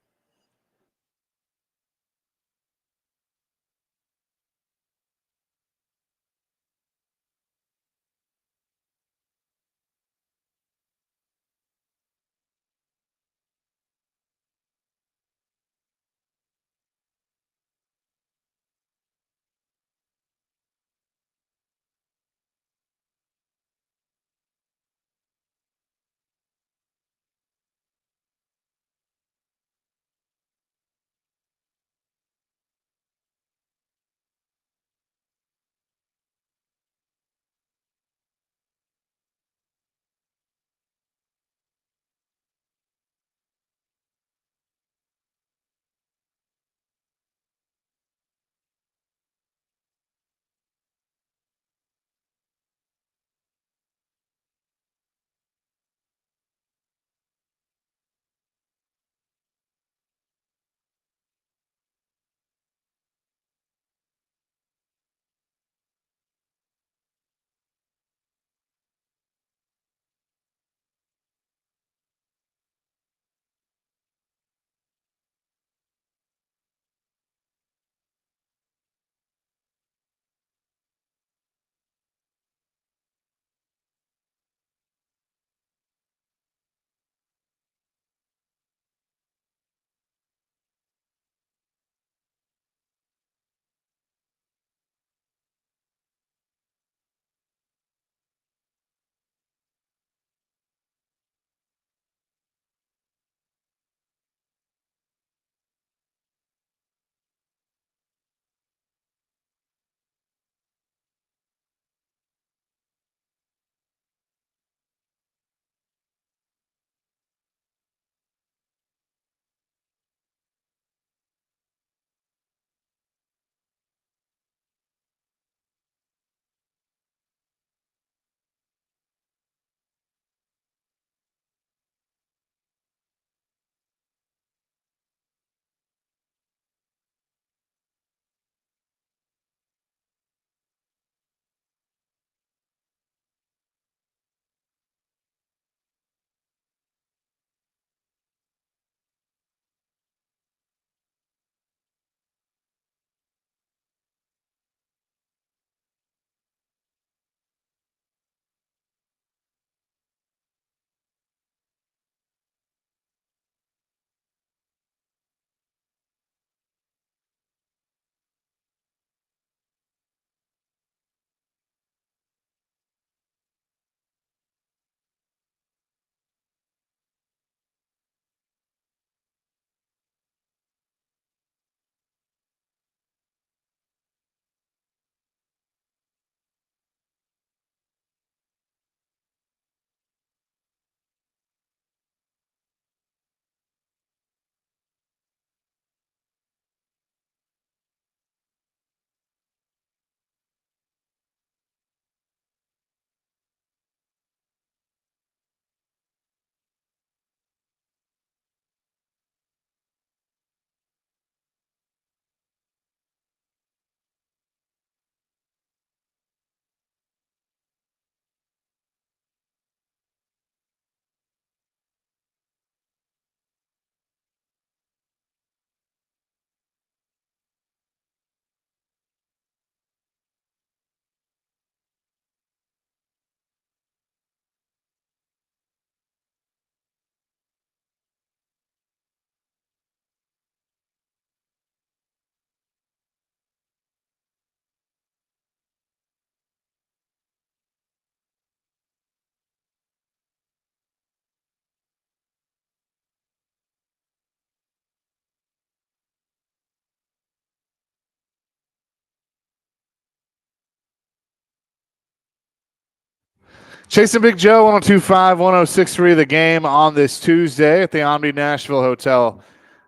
Chasing Big Joe, 102.5, 106.3 The Game on this Tuesday at the Omni Nashville Hotel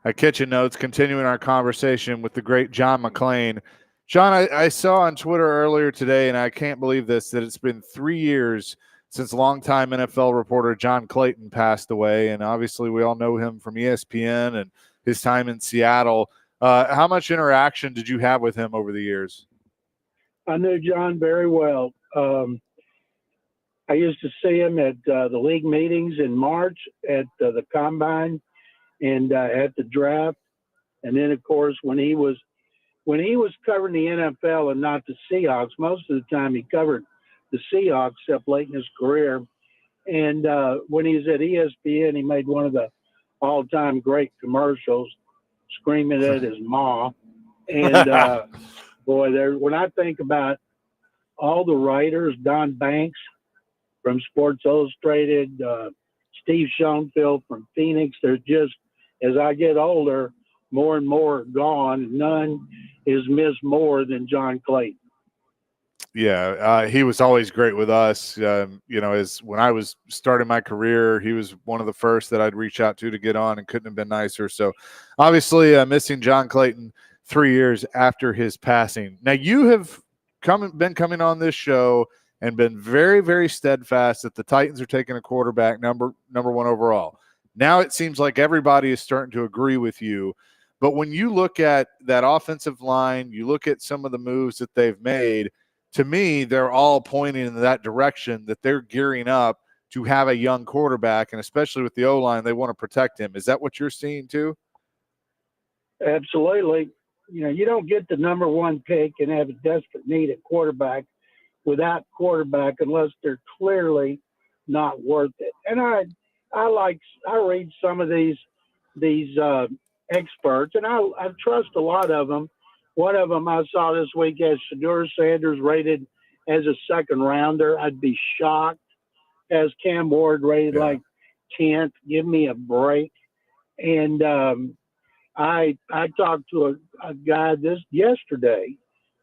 at Kitchen Notes, continuing our conversation with the great John McClain. John, I saw on Twitter earlier today, and I can't believe this, that it's been 3 years since longtime NFL reporter John Clayton passed away, and obviously we all know him from ESPN and his time in Seattle. How much interaction did you have with him over the years? I knew John very well. I used to see him at the league meetings in March, at the combine, and at the draft. And then, of course, when he was covering the NFL and not the Seahawks, most of the time he covered the Seahawks, except late in his career. And when he was at ESPN, he made one of the all-time great commercials, screaming at his ma. And boy, when I think about all the writers, Don Banks from Sports Illustrated, Steve Schoenfield from Phoenix, they're just, as I get older, more and more are gone. None is missed more than John Clayton. Yeah, he was always great with us. As when I was starting my career, he was one of the first that I'd reach out to get on, and couldn't have been nicer. So obviously missing John Clayton 3 years after his passing. Now, you have been coming on this show and been very, very steadfast that the Titans are taking a quarterback number one overall. Now it seems like everybody is starting to agree with you. But when you look at that offensive line, you look at some of the moves that they've made, to me, they're all pointing in that direction, that they're gearing up to have a young quarterback, and especially with the O-line, they want to protect him. Is that what you're seeing too? Absolutely. You don't get the number one pick and have a desperate need at quarterback without quarterback unless they're clearly not worth it. And I read some of these experts, and I trust a lot of them. One of them I saw this week has Shedeur Sanders rated as a second rounder. I'd be shocked. As Cam Ward rated like 10th. Give me a break. And I talked to a guy yesterday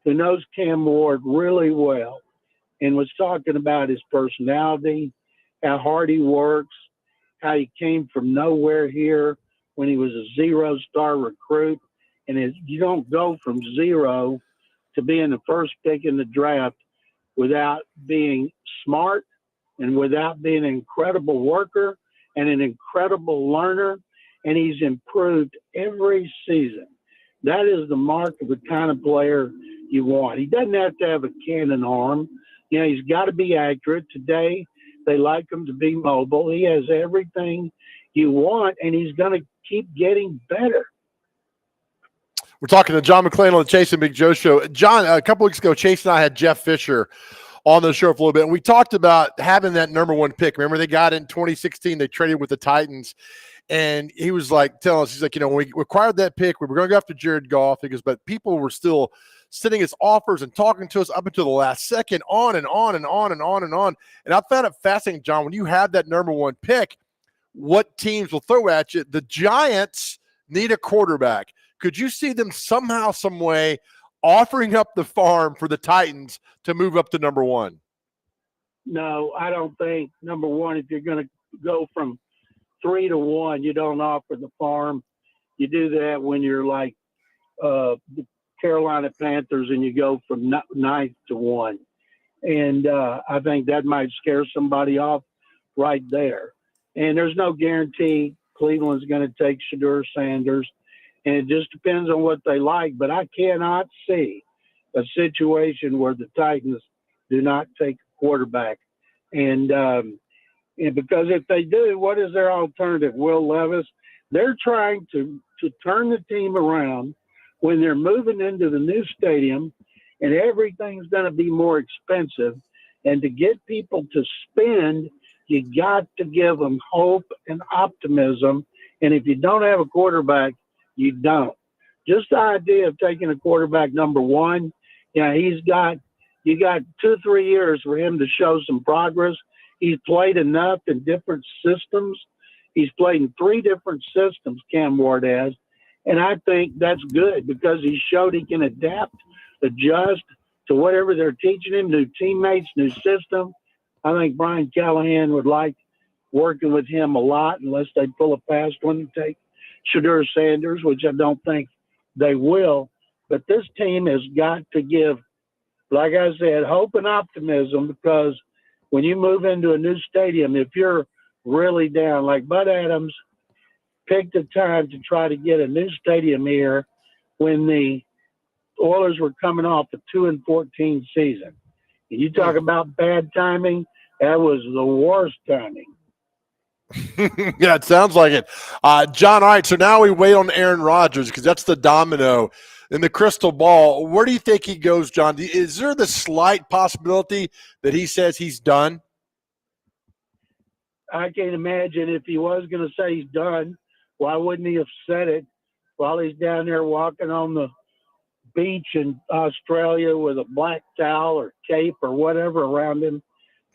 who knows Cam Ward really well, and was talking about his personality, how hard he works, how he came from nowhere here when he was a zero-star recruit. And you don't go from zero to being the first pick in the draft without being smart and without being an incredible worker and an incredible learner. And he's improved every season. That is the mark of the kind of player you want. He doesn't have to have a cannon arm. He's got to be accurate. Today, they like him to be mobile. He has everything you want, and he's going to keep getting better. We're talking to John McClain on the Chasing Big Joe show. John, a couple weeks ago, Chase and I had Jeff Fisher on the show for a little bit, and we talked about having that number one pick. Remember, they got it in 2016. They traded with the Titans, and he was like telling us, he's like, when we acquired that pick, we were going to go after Jared Goff. He goes, but people were still sending us offers and talking to us up until the last second, on and on and on and on and on. And I found it fascinating, John, when you have that number one pick, what teams will throw at you. The Giants need a quarterback. Could you see them somehow, some way offering up the farm for the Titans to move up to number one? No, I don't think number one, if you're going to go from 3 to 1, you don't offer the farm. You do that when you're like the Carolina Panthers and you go from 9th to 1. And I think that might scare somebody off right there. And there's no guarantee Cleveland's going to take Shedeur Sanders. And it just depends on what they like. But I cannot see a situation where the Titans do not take a quarterback. And because if they do, what is their alternative? Will Levis? They're trying to turn the team around when they're moving into the new stadium and everything's going to be more expensive. And to get people to spend, you got to give them hope and optimism. And if you don't have a quarterback, you don't. Just the idea of taking a quarterback number one, you got 2-3 years for him to show some progress. He's played enough in different systems. He's played in 3 different systems, Cam Ward has. And I think that's good because he showed he can adapt, adjust to whatever they're teaching him, new teammates, new system. I think Brian Callahan would like working with him a lot, unless they pull a fast one and take Shadur Sanders, which I don't think they will. But this team has got to give, like I said, hope and optimism, because when you move into a new stadium, if you're really down, like Bud Adams picked a time to try to get a new stadium here when the Oilers were coming off a 2-14 season. And you talk about bad timing, that was the worst timing. Yeah, it sounds like it. John, all right, so now we wait on Aaron Rodgers because that's the domino in the crystal ball. Where do you think he goes, John? Is there the slight possibility that he says he's done? I can't imagine if he was going to say he's done, why wouldn't he have said it while he's down there walking on the beach in Australia with a black towel or cape or whatever around him,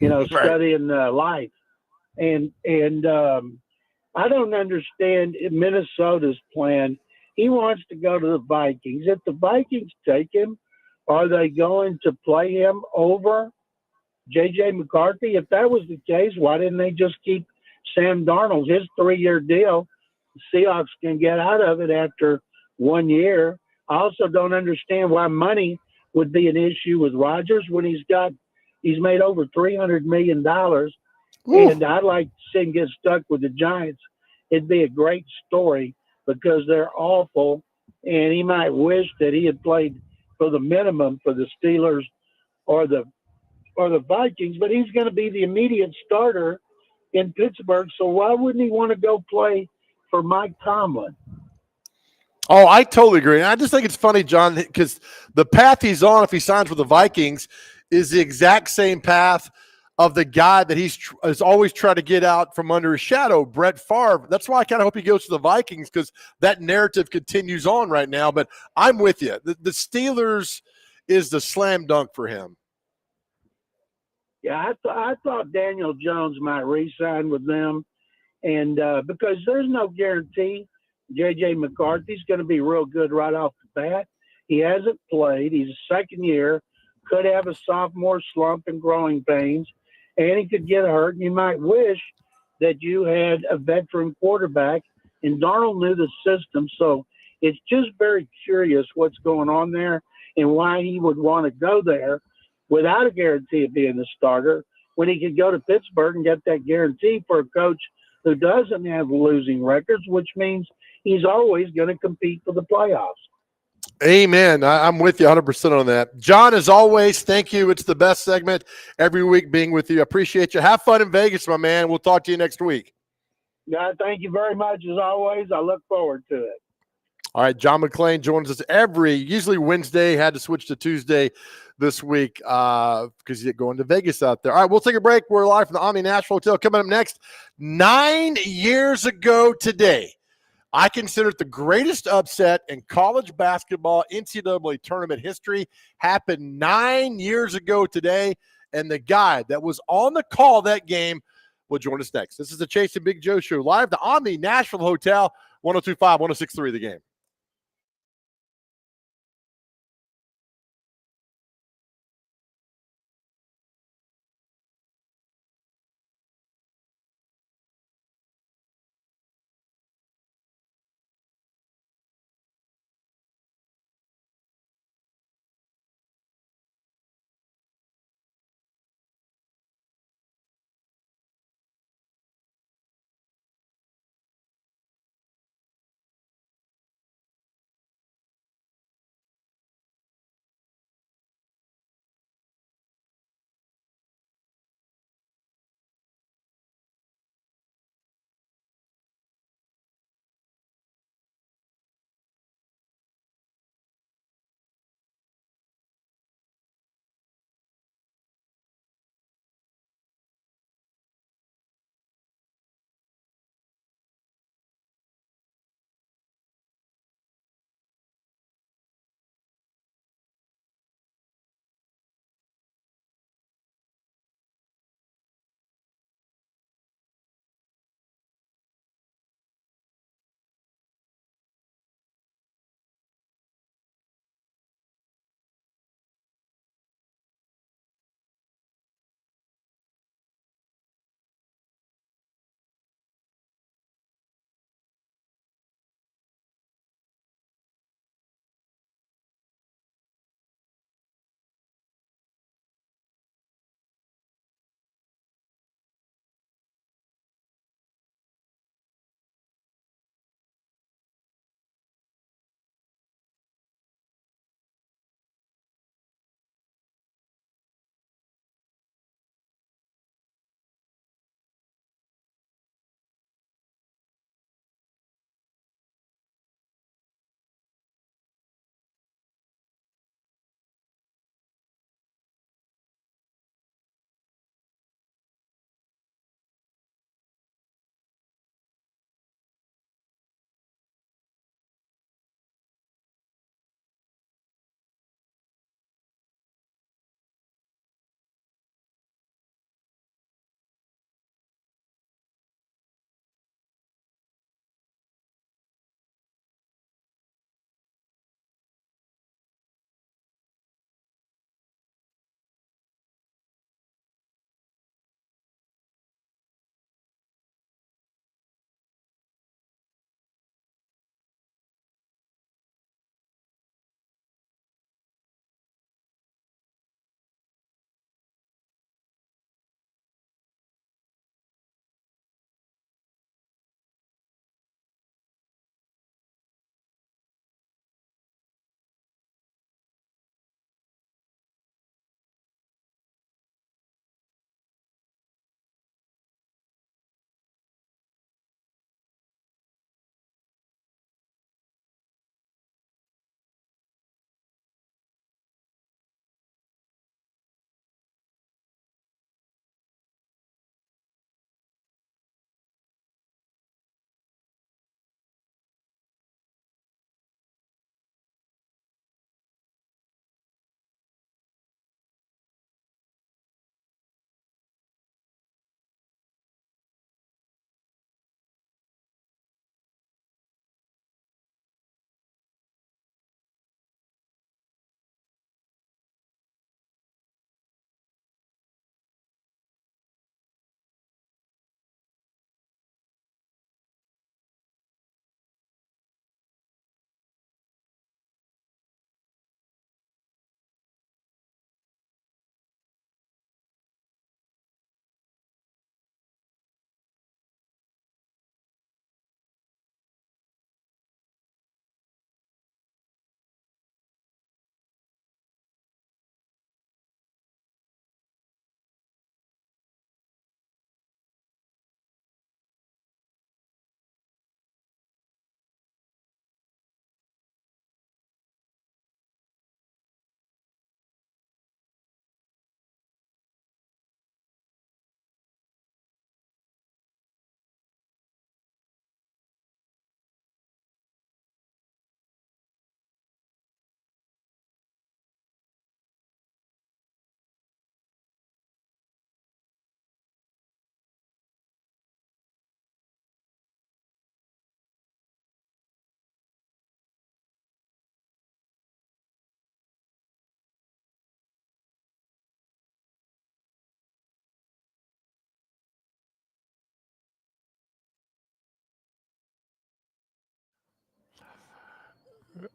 Right. studying life. And I don't understand Minnesota's plan. He wants to go to the Vikings. If the Vikings take him, are they going to play him over J.J. McCarthy? If that was the case, why didn't they just keep Sam Darnold? His 3-year deal, the Seahawks can get out of it after 1 year. I also don't understand why money would be an issue with Rodgers when he's made over $300 million. And I'd like to see him get stuck with the Giants. It'd be a great story because they're awful, and he might wish that he had played for the minimum for the Steelers or the Vikings, but he's going to be the immediate starter in Pittsburgh. So why wouldn't he want to go play for Mike Tomlin? Oh, I totally agree. And I just think it's funny, John, because the path he's on if he signs with the Vikings is the exact same path of the guy that he's always tried to get out from under his shadow, Brett Favre. That's why I kind of hope he goes to the Vikings, because that narrative continues on right now. But I'm with you. The Steelers is the slam dunk for him. Yeah, I thought Daniel Jones might re-sign with them, and because there's no guarantee J.J. McCarthy's going to be real good right off the bat. He hasn't played. He's a second year, could have a sophomore slump and growing pains, and he could get hurt. And you might wish that you had a veteran quarterback, and Darnold knew the system. So it's just very curious what's going on there and why he would want to go there without a guarantee of being the starter when he could go to Pittsburgh and get that guarantee for a coach who doesn't have losing records, which means he's always going to compete for the playoffs. Amen. I'm with you 100% on that. John, as always, thank you. It's the best segment every week being with you. I appreciate you. Have fun in Vegas, my man. We'll talk to you next week. Yeah, thank you very much. As always, I look forward to it. All right, John McClain joins us usually Wednesday, had to switch to Tuesday this week because he's going to Vegas out there. All right, we'll take a break. We're live from the Omni Nashville Hotel. Coming up next, 9 years ago today, I consider it the greatest upset in college basketball NCAA tournament history. Happened 9 years ago today, and the guy that was on the call that game will join us next. This is the Chase and Big Joe Show, live to Omni Nashville Hotel, 102.5, 106.3 The Game.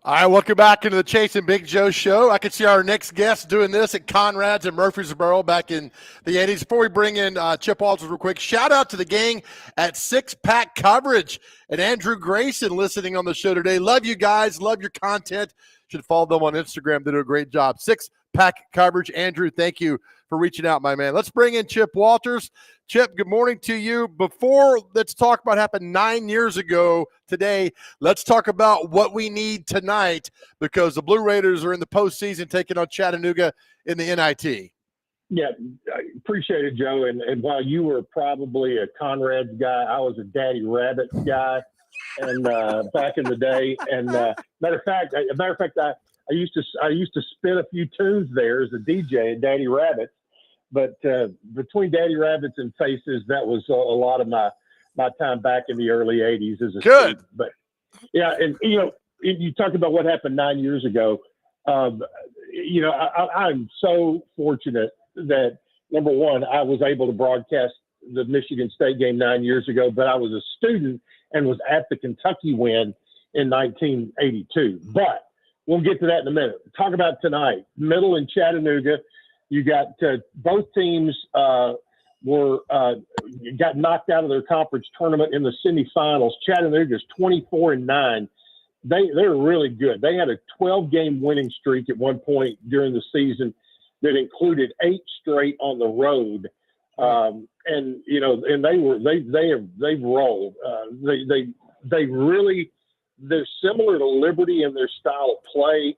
All right, welcome back into the Chase and Big Joe show. I can see our next guest doing this at Conrad's in Murfreesboro back in the 80s. Before we bring in Chip Walters real quick, shout out to the gang at Six Pack Coverage and Andrew Grayson listening on the show today. Love you guys. Love your content. Should follow them on Instagram. They do a great job. Six Pack Coverage. Andrew, thank you for reaching out, my man. Let's bring in Chip Walters. Chip, good morning to you. Let's talk about what happened 9 years ago today. Let's talk about what we need tonight because the Blue Raiders are in the postseason taking on Chattanooga in the NIT. Yeah, I appreciate it, Joe. And while you were probably a Conrad's guy, I was a Daddy Rabbit guy, and back in the day. And matter of fact, I used to spin a few tunes there as a DJ at Daddy Rabbit. But between Daddy Rabbits and Faces, that was a lot of my time back in the early '80s as a student. But yeah, and you talked about what happened 9 years ago. I'm so fortunate that number one, I was able to broadcast the Michigan State game 9 years ago, but I was a student and was at the Kentucky win in 1982. But we'll get to that in a minute. Talk about tonight, Middle and Chattanooga. You got both teams got knocked out of their conference tournament in the semifinals. Chattanooga's 24-9. They're really good. They had a 12-game winning streak at one point during the season that included 8 straight on the road. And they've rolled. They're similar to Liberty in their style of play.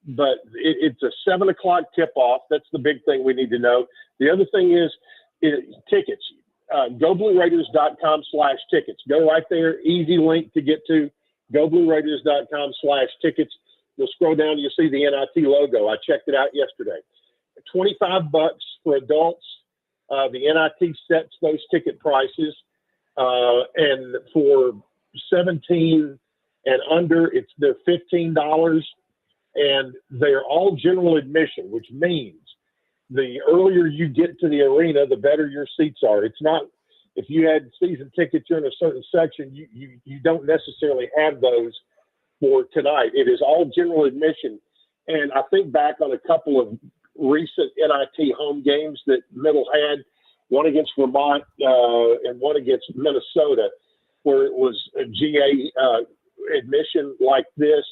But it's a 7 o'clock tip-off. That's the big thing we need to know. The other thing is tickets. GoBlueRaiders.com/tickets. Go right there. Easy link to get to. GoBlueRaiders.com/tickets. You'll scroll down. You'll see the NIT logo. I checked it out yesterday. $25 for adults. The NIT sets those ticket prices. And for 17 and under, they're $15. And they're all general admission, which means the earlier you get to the arena, the better your seats are. It's not, if you had season tickets, you're in a certain section, you don't necessarily have those for tonight. It is all general admission. And I think back on a couple of recent NIT home games that Middle had, one against Vermont and one against Minnesota, where it was a GA admission like this.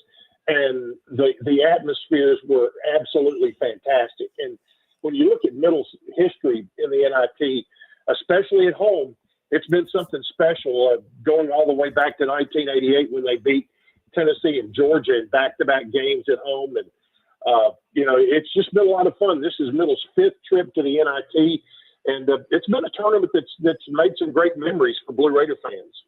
And the atmospheres were absolutely fantastic. And when you look at Middle's history in the NIT, especially at home, it's been something special, going all the way back to 1988 when they beat Tennessee and Georgia in back-to-back games at home. And, it's just been a lot of fun. This is Middle's 5th trip to the NIT, and it's been a tournament that's made some great memories for Blue Raider fans.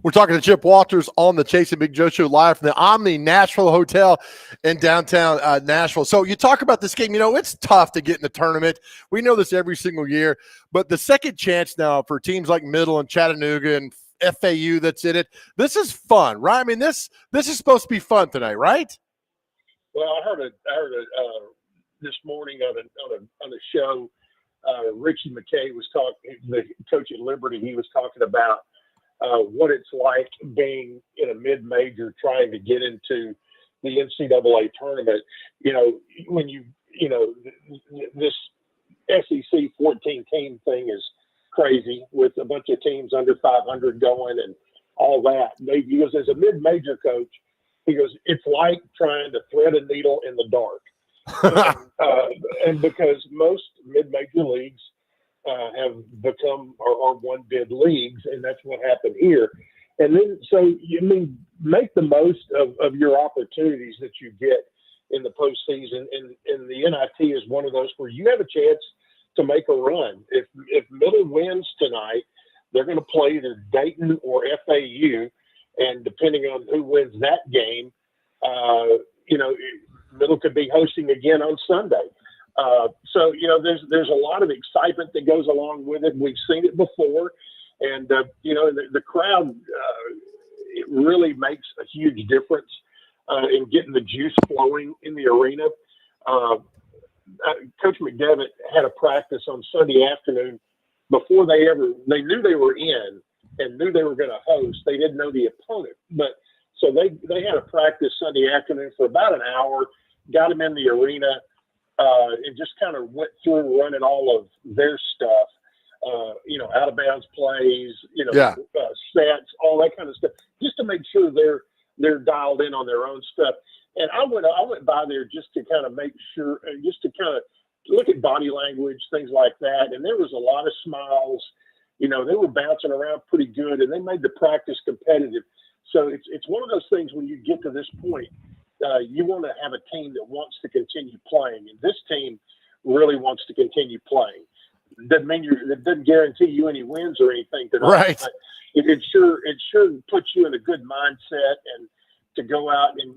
We're talking to Chip Walters on the Chase and Big Joe show live from the Omni Nashville Hotel in downtown Nashville. So you talk about this game, it's tough to get in the tournament. We know this every single year, but the second chance now for teams like Middle and Chattanooga and FAU that's in it, this is fun, right? I mean, this is supposed to be fun tonight, right? Well, I heard this morning on a show, Richie McKay was talking, the coach at Liberty, he was talking about what it's like being in a mid-major trying to get into the NCAA tournament. When this SEC 14-team thing is crazy with a bunch of teams under 500 going and all that. He goes, as a mid-major coach, he goes, it's like trying to thread a needle in the dark. And because most mid-major leagues have become or one bid leagues, and that's what happened here. And then, so make the most of your opportunities that you get in the postseason. And the NIT is one of those where you have a chance to make a run. If Middle wins tonight, they're going to play either Dayton or FAU, and depending on who wins that game, Middle could be hosting again on Sunday. So there's a lot of excitement that goes along with it. We've seen it before, and the crowd it really makes a huge difference in getting the juice flowing in the arena. Coach McDevitt had a practice on Sunday afternoon before they knew they were in and knew they were going to host. They didn't know the opponent, but So they had a practice Sunday afternoon for about an hour, got them in the arena, and just kind of went through running all of their stuff, out of bounds plays, sets, all that kind of stuff, just to make sure they're dialed in on their own stuff. And I went by there just to kind of make sure, just to kind of look at body language, things like that. And there was a lot of smiles. They were bouncing around pretty good, and they made the practice competitive. So it's one of those things when you get to this point, you want to have a team that wants to continue playing, and this team really wants to continue playing. It doesn't guarantee you any wins or anything tonight, right? But it sure puts you in a good mindset, and to go out and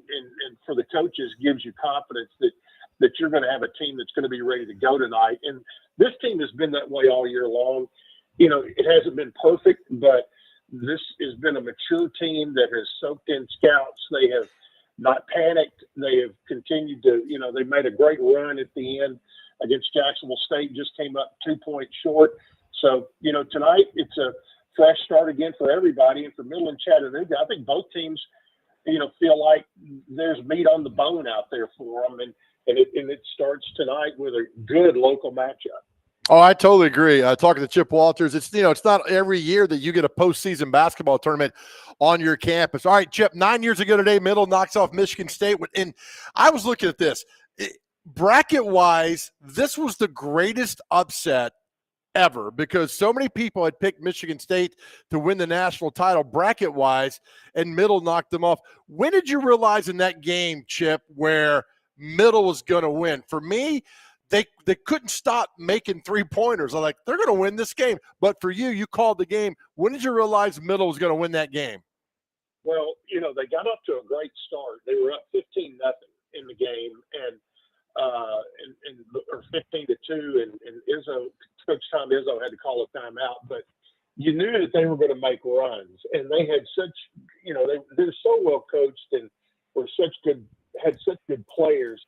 for the coaches gives you confidence that you're going to have a team that's going to be ready to go tonight. And this team has been that way all year long. It hasn't been perfect, but this has been a mature team that has soaked in scouts. They have not panicked. They have continued to, they made a great run at the end against Jacksonville State, just came up 2 points short. So, tonight it's a fresh start again for everybody. And for Midland Chattanooga, I think both teams, feel like there's meat on the bone out there for them. And it starts tonight with a good local matchup. Oh, I totally agree. Talking to Chip Walters, it's not every year that you get a postseason basketball tournament on your campus. All right, Chip, 9 years ago today, Middle knocks off Michigan State. And I was looking at this. Bracket-wise, this was the greatest upset ever because so many people had picked Michigan State to win the national title bracket-wise, and Middle knocked them off. When did you realize in that game, Chip, where Middle was going to win? For me, they couldn't stop making three-pointers. I'm like, they're going to win this game. But for you, you called the game. When did you realize Middle was going to win that game? Well, they got up to a great start. They were up 15-0 in the game, and or 15-2, and Izzo, Coach Tom Izzo had to call a timeout. But you knew that they were going to make runs, and they had such, they're so well coached and had such good players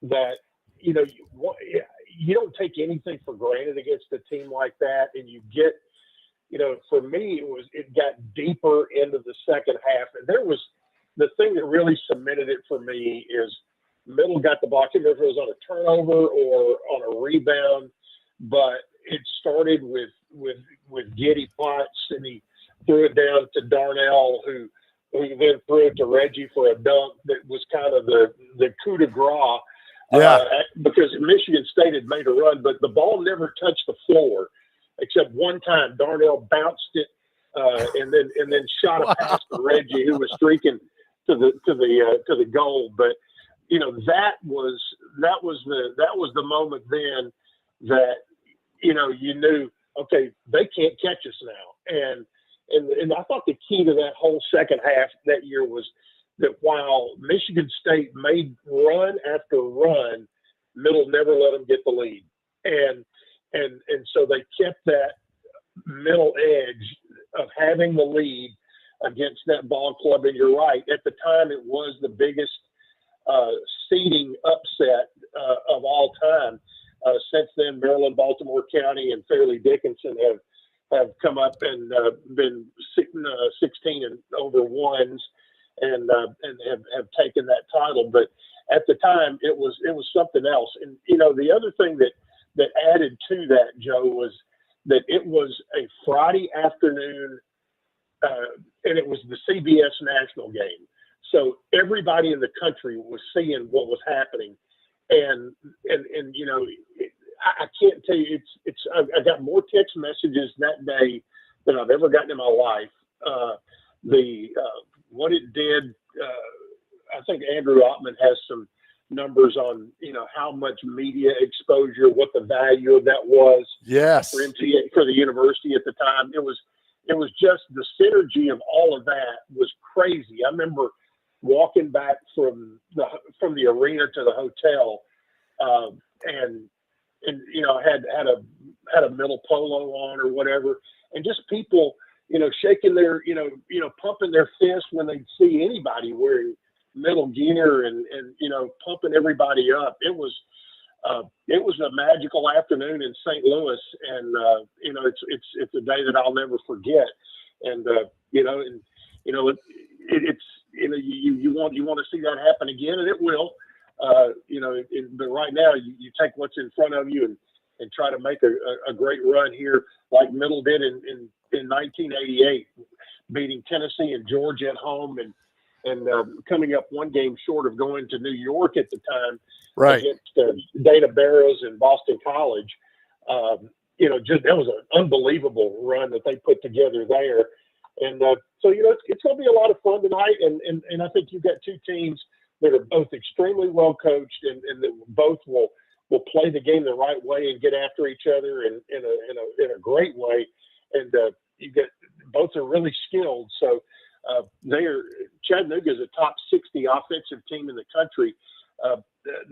that. You don't take anything for granted against a team like that. And you get, for me, it got deeper into the second half. And there was the thing that really cemented it for me is Middle got the ball. I can't remember if it was on a turnover or on a rebound, but it started with Giddy Potts, and he threw it down to Darnell, who then threw it to Reggie for a dunk that was kind of the coup de grace. Because Michigan State had made a run, but the ball never touched the floor, except one time. Darnell bounced it and then shot a pass to Reggie, who was streaking to the goal. But that was the moment then that you knew, okay, they can't catch us now. And I thought the key to that whole second half that year was that while Michigan State made run after run, Middle never let them get the lead. And so they kept that middle edge of having the lead against that ball club. And you're right, at the time it was the biggest seeding upset of all time. Since then, Maryland, Baltimore County, and Fairleigh Dickinson have come up and been 16 and over ones. And have taken that title, but at the time it was something else. And the other thing that added to that, Joe, was that it was a Friday afternoon, and it was the CBS national game. So everybody in the country was seeing what was happening, and I can't tell you, I got more text messages that day than I've ever gotten in my life. What it did, I think Andrew Ottman has some numbers on, how much media exposure, what the value of that was. Yes. For MTA, for the university at the time. It was just the synergy of all of that was crazy. I remember walking back from the arena to the hotel, and I had a Middle polo on or whatever, and just people, shaking their, pumping their fist when they see anybody wearing Middle gear and pumping everybody up. It was a magical afternoon in St. Louis, and it's a day that I'll never forget. And it's you want to see that happen again, and it will. But right now you take what's in front of you and try to make a great run here, like Middle did in 1988, beating Tennessee and Georgia at home, and coming up one game short of going to New York at the time, Right. against Dana Barrows and Boston College. Just that was an unbelievable run that they put together there. And so it's going to be a lot of fun tonight. And I think you've got two teams that are both extremely well coached and that both will play the game the right way and get after each other in a great way. And you get both are really skilled. So Chattanooga is a top 60 offensive team in the country.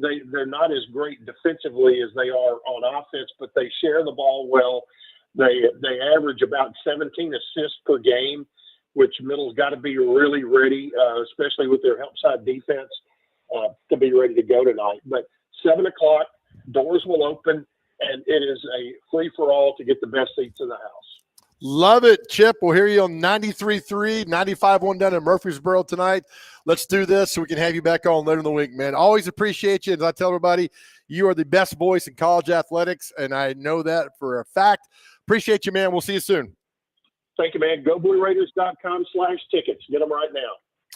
They're not as great defensively as they are on offense, but they share the ball well. They average about 17 assists per game, which Middle's got to be really ready, especially with their help side defense, to be ready to go tonight. But 7 o'clock, doors will open, and it is a free for all to get the best seats in the house. Love it, Chip. We'll hear you on 93.3, 95.1 down in Murfreesboro tonight. Let's do this so we can have you back on later in the week, man. Always appreciate you. As I tell everybody, you are the best voice in college athletics, and I know that for a fact. Appreciate you, man. We'll see you soon. Thank you, man. GoBlueRaiders.com/tickets. Get them right now.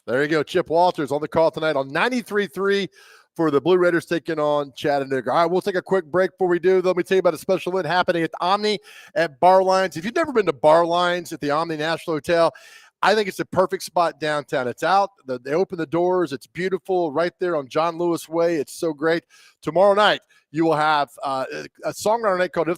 There you go. Chip Walters on the call tonight on 93.3 for the Blue Raiders taking on Chattanooga. All right, we'll take a quick break before we do. Let me tell you about a special event happening at the Omni at Bar Lines. If you've never been to Bar Lines at the Omni National Hotel, I think it's a perfect spot downtown. It's out. They open the doors. It's beautiful right there on John Lewis Way. It's so great. Tomorrow night, you will have a songwriter night called If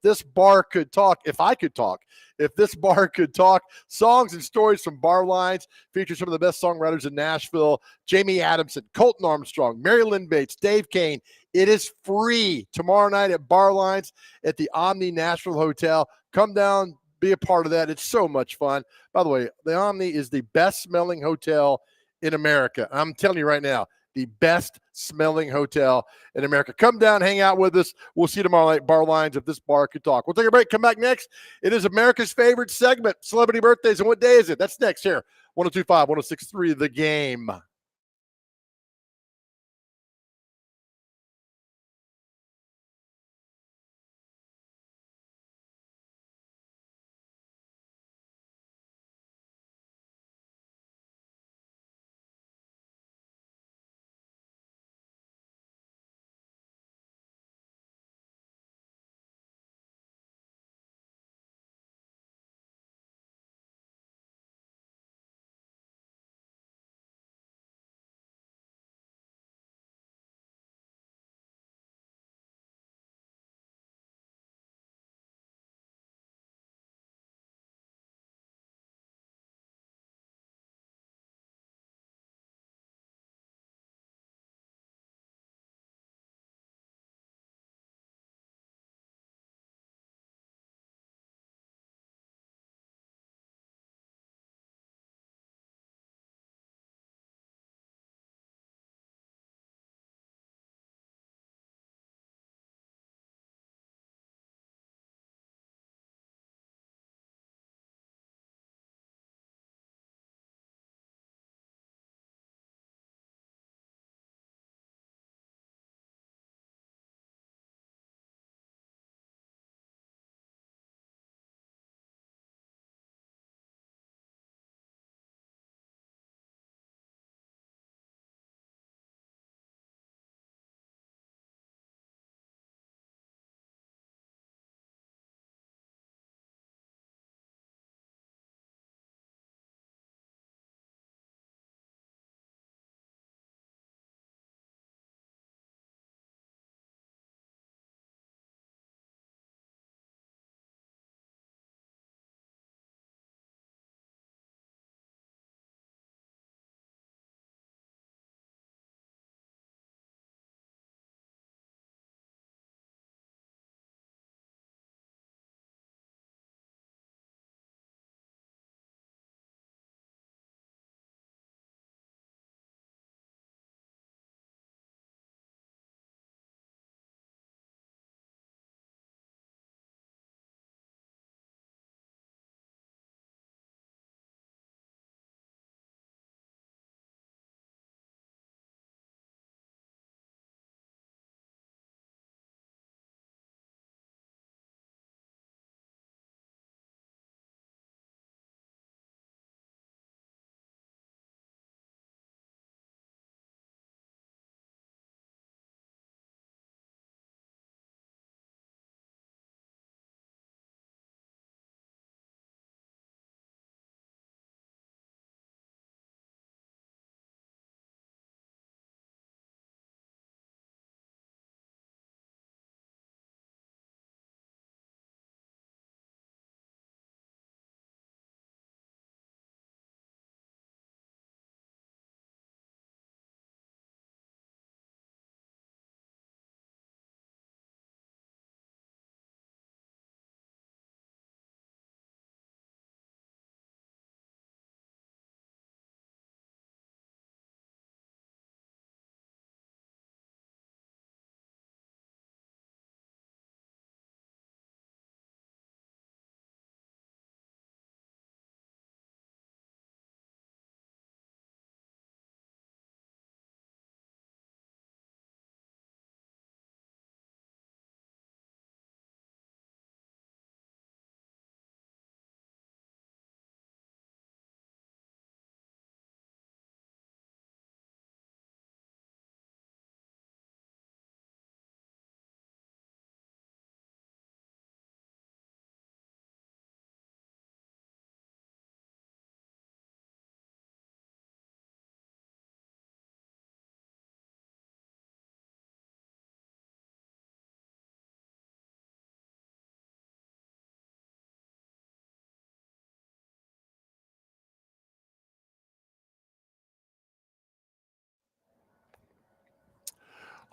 This Bar Could Talk, If I Could Talk. If This Bar Could Talk, songs and stories from Bar Lines, feature some of the best songwriters in Nashville, Jamie Adamson, Colton Armstrong, Mary Lynn Bates, Dave Kane. It is free tomorrow night at Bar Lines at the Omni Nashville Hotel. Come down, be a part of that. It's so much fun. By the way, the Omni is the best smelling hotel in America. I'm telling you right now, the best smelling hotel in America. Come down, hang out with us. We'll see you tomorrow night, Bar Lines, If This Bar Could Talk. We'll take a break. Come back next. It is America's favorite segment, Celebrity Birthdays. And what day is it? That's next here. 102.5, 106.3, The Game.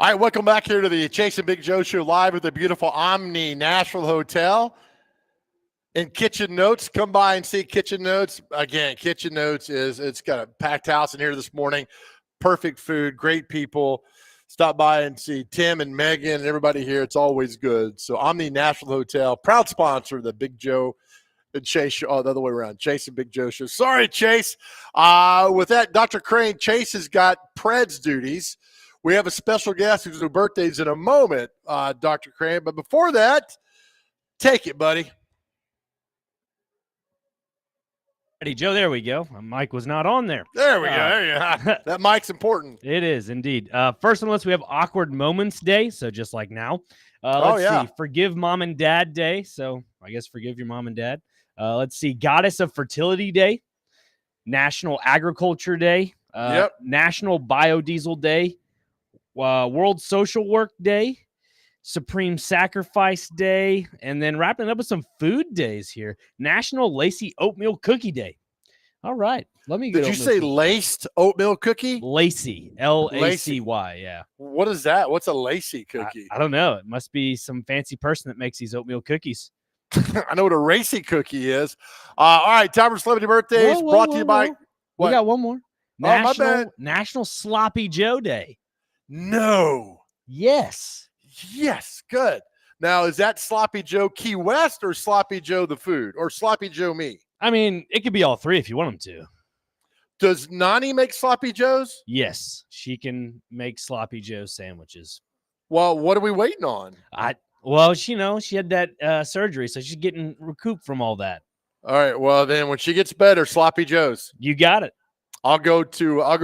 All right, welcome back here to the Chase and Big Joe show live at the beautiful Omni Nashville Hotel. And Kitchen Notes, come by and see Kitchen Notes. Again, Kitchen Notes it's got a packed house in here this morning. Perfect food, great people. Stop by and see Tim and Megan and everybody here. It's always good. So Omni Nashville Hotel, proud sponsor of the Big Joe and Chase show. Oh, the other way around. Chase and Big Joe show. Sorry, Chase. With that, Dr. Crane, Chase has got Preds duties. We have a special guest who's doing birthdays in a moment, Dr. Crane. But before that, take it, buddy. Hey, Joe, there we go. My mic was not on there. There we go. There you go. That mic's important. It is indeed. First on the list, we have Awkward Moments Day. So just like now. Let's see. Forgive Mom and Dad Day. So I guess forgive your mom and dad. Let's see. Goddess of Fertility Day. National Agriculture Day. National Biodiesel Day. World Social Work Day. Supreme Sacrifice Day, and then wrapping it up with some food days here. National Lacy Oatmeal Cookie Day. All right. Let me get Did you say laced oatmeal cookie? Lacy. Lacy. Yeah. What is that? What's a Lacy cookie? I don't know. It must be some fancy person that makes these oatmeal cookies. I know what a racy cookie is. All right, time for celebrity birthdays. Brought to you by. We got one more. My bad. National Sloppy Joe Day. No. Yes. Yes, good. Now, is that Sloppy Joe Key West or Sloppy Joe the food or Sloppy Joe me? I mean, it could be all three if you want them to. Does Nani make Sloppy Joes? Yes, she can make Sloppy Joe sandwiches. Well, what are we waiting on? Well, she had that surgery, so she's getting recouped from all that. All right. Well, then when she gets better, Sloppy Joes. You got it. I'll go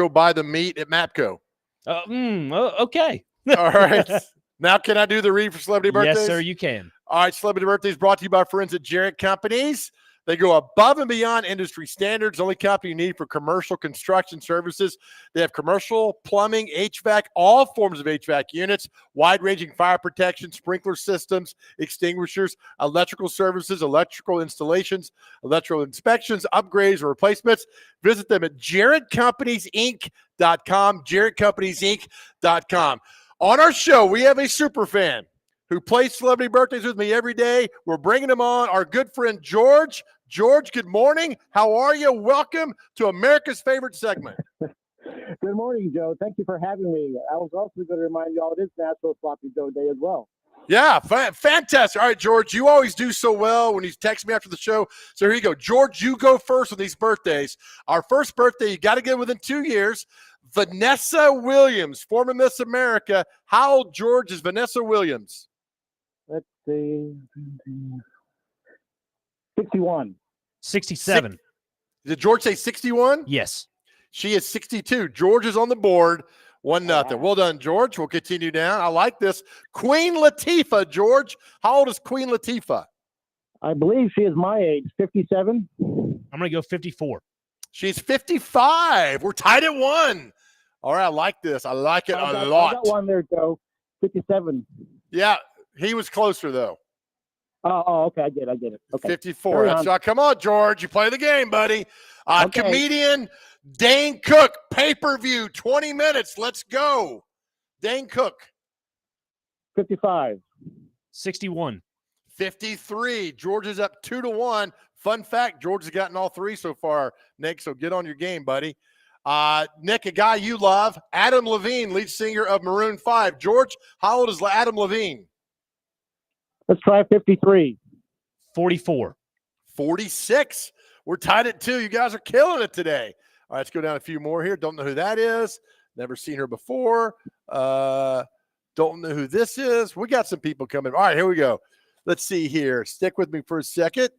buy the meat at Mapco. Okay. All right. Now, can I do the read for celebrity birthdays? Yes, sir, you can. All right, celebrity birthdays brought to you by friends at Jarrett Companies. They go above and beyond industry standards. Only company you need for commercial construction services. They have commercial, plumbing, HVAC, all forms of HVAC units, wide-ranging fire protection, sprinkler systems, extinguishers, electrical services, electrical installations, electrical inspections, upgrades, or replacements. Visit them at JarrettCompaniesInc.com, JarrettCompaniesInc.com. On our show, we have a super fan who plays celebrity birthdays with me every day. We're bringing him on, our good friend George. George, good morning. How are you? Welcome to America's favorite segment. Good morning, Joe. Thank you for having me. I was also going to remind you all it is National Sloppy Joe Day as well. Yeah, fantastic. All right, George, you always do so well when you text me after the show. So here you go. George, you go first with these birthdays. Our first birthday, you got to get within 2 years. Vanessa Williams, former Miss America. How old, George, is Vanessa Williams? Let's see. 61. 67. Did George say 61? Yes. She is 62. George is on the board. 1-0. Well done, George. We'll continue down. I like this. Queen Latifah, George. How old is Queen Latifah? I believe she is my age, 57. I'm going to go 54. She's 55. We're tied at 1. All right, I like this. I like it a lot. I got one there, Joe. 57. Yeah, he was closer, though. Oh, okay. I get it. Okay. 54. Come on, George. You play the game, buddy. Okay. Comedian Dane Cook, pay-per-view, 20 minutes. Let's go. Dane Cook. 55. 61. 53. George is up 2-1. Fun fact, George has gotten all three so far, Nick, so get on your game, buddy. Nick, a guy you love, Adam Levine, lead singer of Maroon 5. George, how old is Adam Levine? Let's try 53. 44. 46. We're tied at 2. You guys are killing it today. All right, let's go down a few more here. Don't know who that is. Never seen her before. Don't know who this is. We got some people coming. All right, here we go. Let's see here. Stick with me for a second.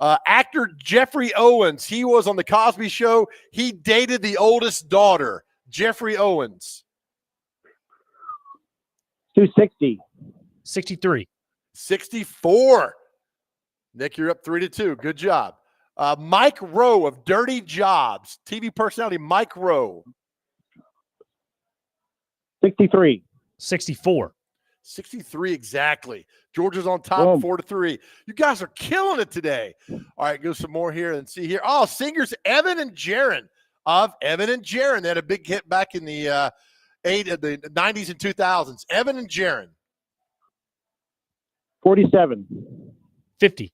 Actor Jeffrey Owens. He was on The Cosby Show. He dated the oldest daughter, Jeffrey Owens. 260. 63. 64. Nick, you're up 3-2. Good job. Mike Rowe of Dirty Jobs. TV personality Mike Rowe. 63. 64. 63 exactly. George is on top, Boom. 4-3. You guys are killing it today. All right, go some more here and see here. Oh, singers Evan and Jaron of Evan and Jaron. They had a big hit back in the the 90s and 2000s. Evan and Jaron. 47. 50.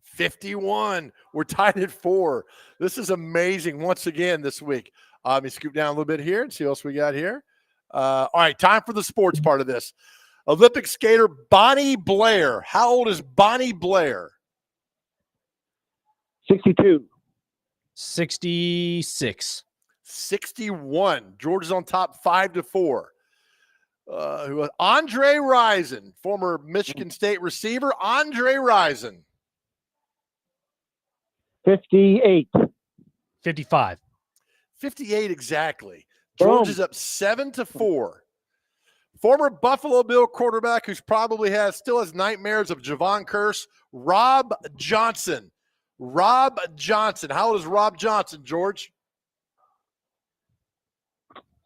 51. We're tied at 4. This is amazing once again this week. Let me scoop down a little bit here and see what else we got here. All right, time for the sports part of this. Olympic skater Bonnie Blair. How old is Bonnie Blair? 62. 66. 61. George is on top 5-4. Andre Rison, former Michigan State receiver. Andre Rison. 58. 55. 58 exactly. George is up 7-4. Former Buffalo Bill quarterback who's probably still has nightmares of Javon Curse, Rob Johnson. Rob Johnson. How old is Rob Johnson, George?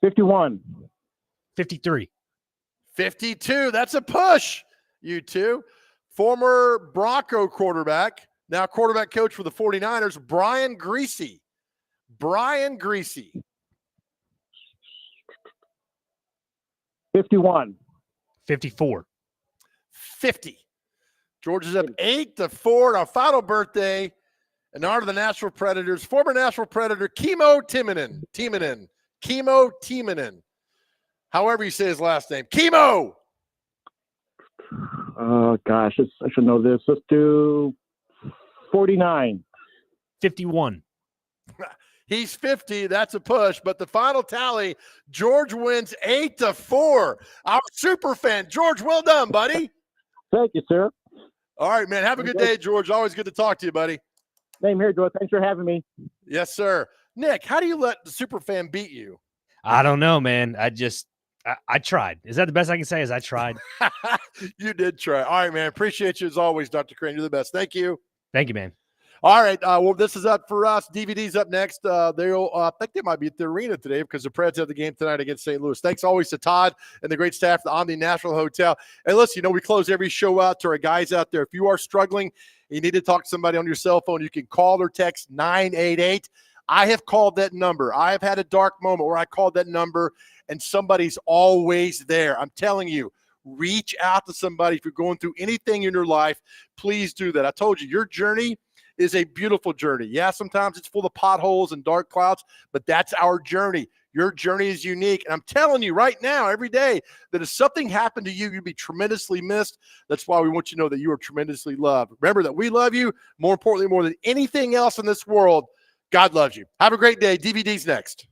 51. 53. 52. That's a push, you two. Former Bronco quarterback, now quarterback coach for the 49ers, Brian Griese. Brian Griese. 51. 54. 50. George is up 8-4 on our final birthday. In honor of the Nashville Predators, former Nashville Predator, Kimmo Timonen. Kimmo Timonen. However you say his last name. Kimmo! Oh, gosh. I should know this. Let's do 49. 51. He's 50. That's a push. But the final tally, George wins 8-4. Our super fan. George, well done, buddy. Thank you, sir. All right, man. Have a good day, George. Always good to talk to you, buddy. Same here, Joe. Thanks for having me. Yes, sir. Nick, how do you let the super fan beat you? I don't know, man. I tried. Is that the best I can say? Is I tried? You did try. All right, man. Appreciate you as always, Dr. Crane. You're the best. Thank you. Thank you, man. All right. Well, this is up for us. DVD's up next. They'll I think they might be at the arena today because the Preds have the game tonight against St. Louis. Thanks always to Todd and the great staff at the Omni Nashville Hotel. And listen, we close every show out to our guys out there. If you are struggling, you need to talk to somebody on your cell phone, you can call or text 988. I have called that number. I have had a dark moment where I called that number and somebody's always there. I'm telling you, reach out to somebody. If you're going through anything in your life, please do that. I told you, your journey is a beautiful journey. Yeah, sometimes it's full of potholes and dark clouds, but that's our journey. Your journey is unique. And I'm telling you right now, every day, that if something happened to you, you'd be tremendously missed. That's why we want you to know that you are tremendously loved. Remember that we love you. More importantly, more than anything else in this world, God loves you. Have a great day. DVD's next.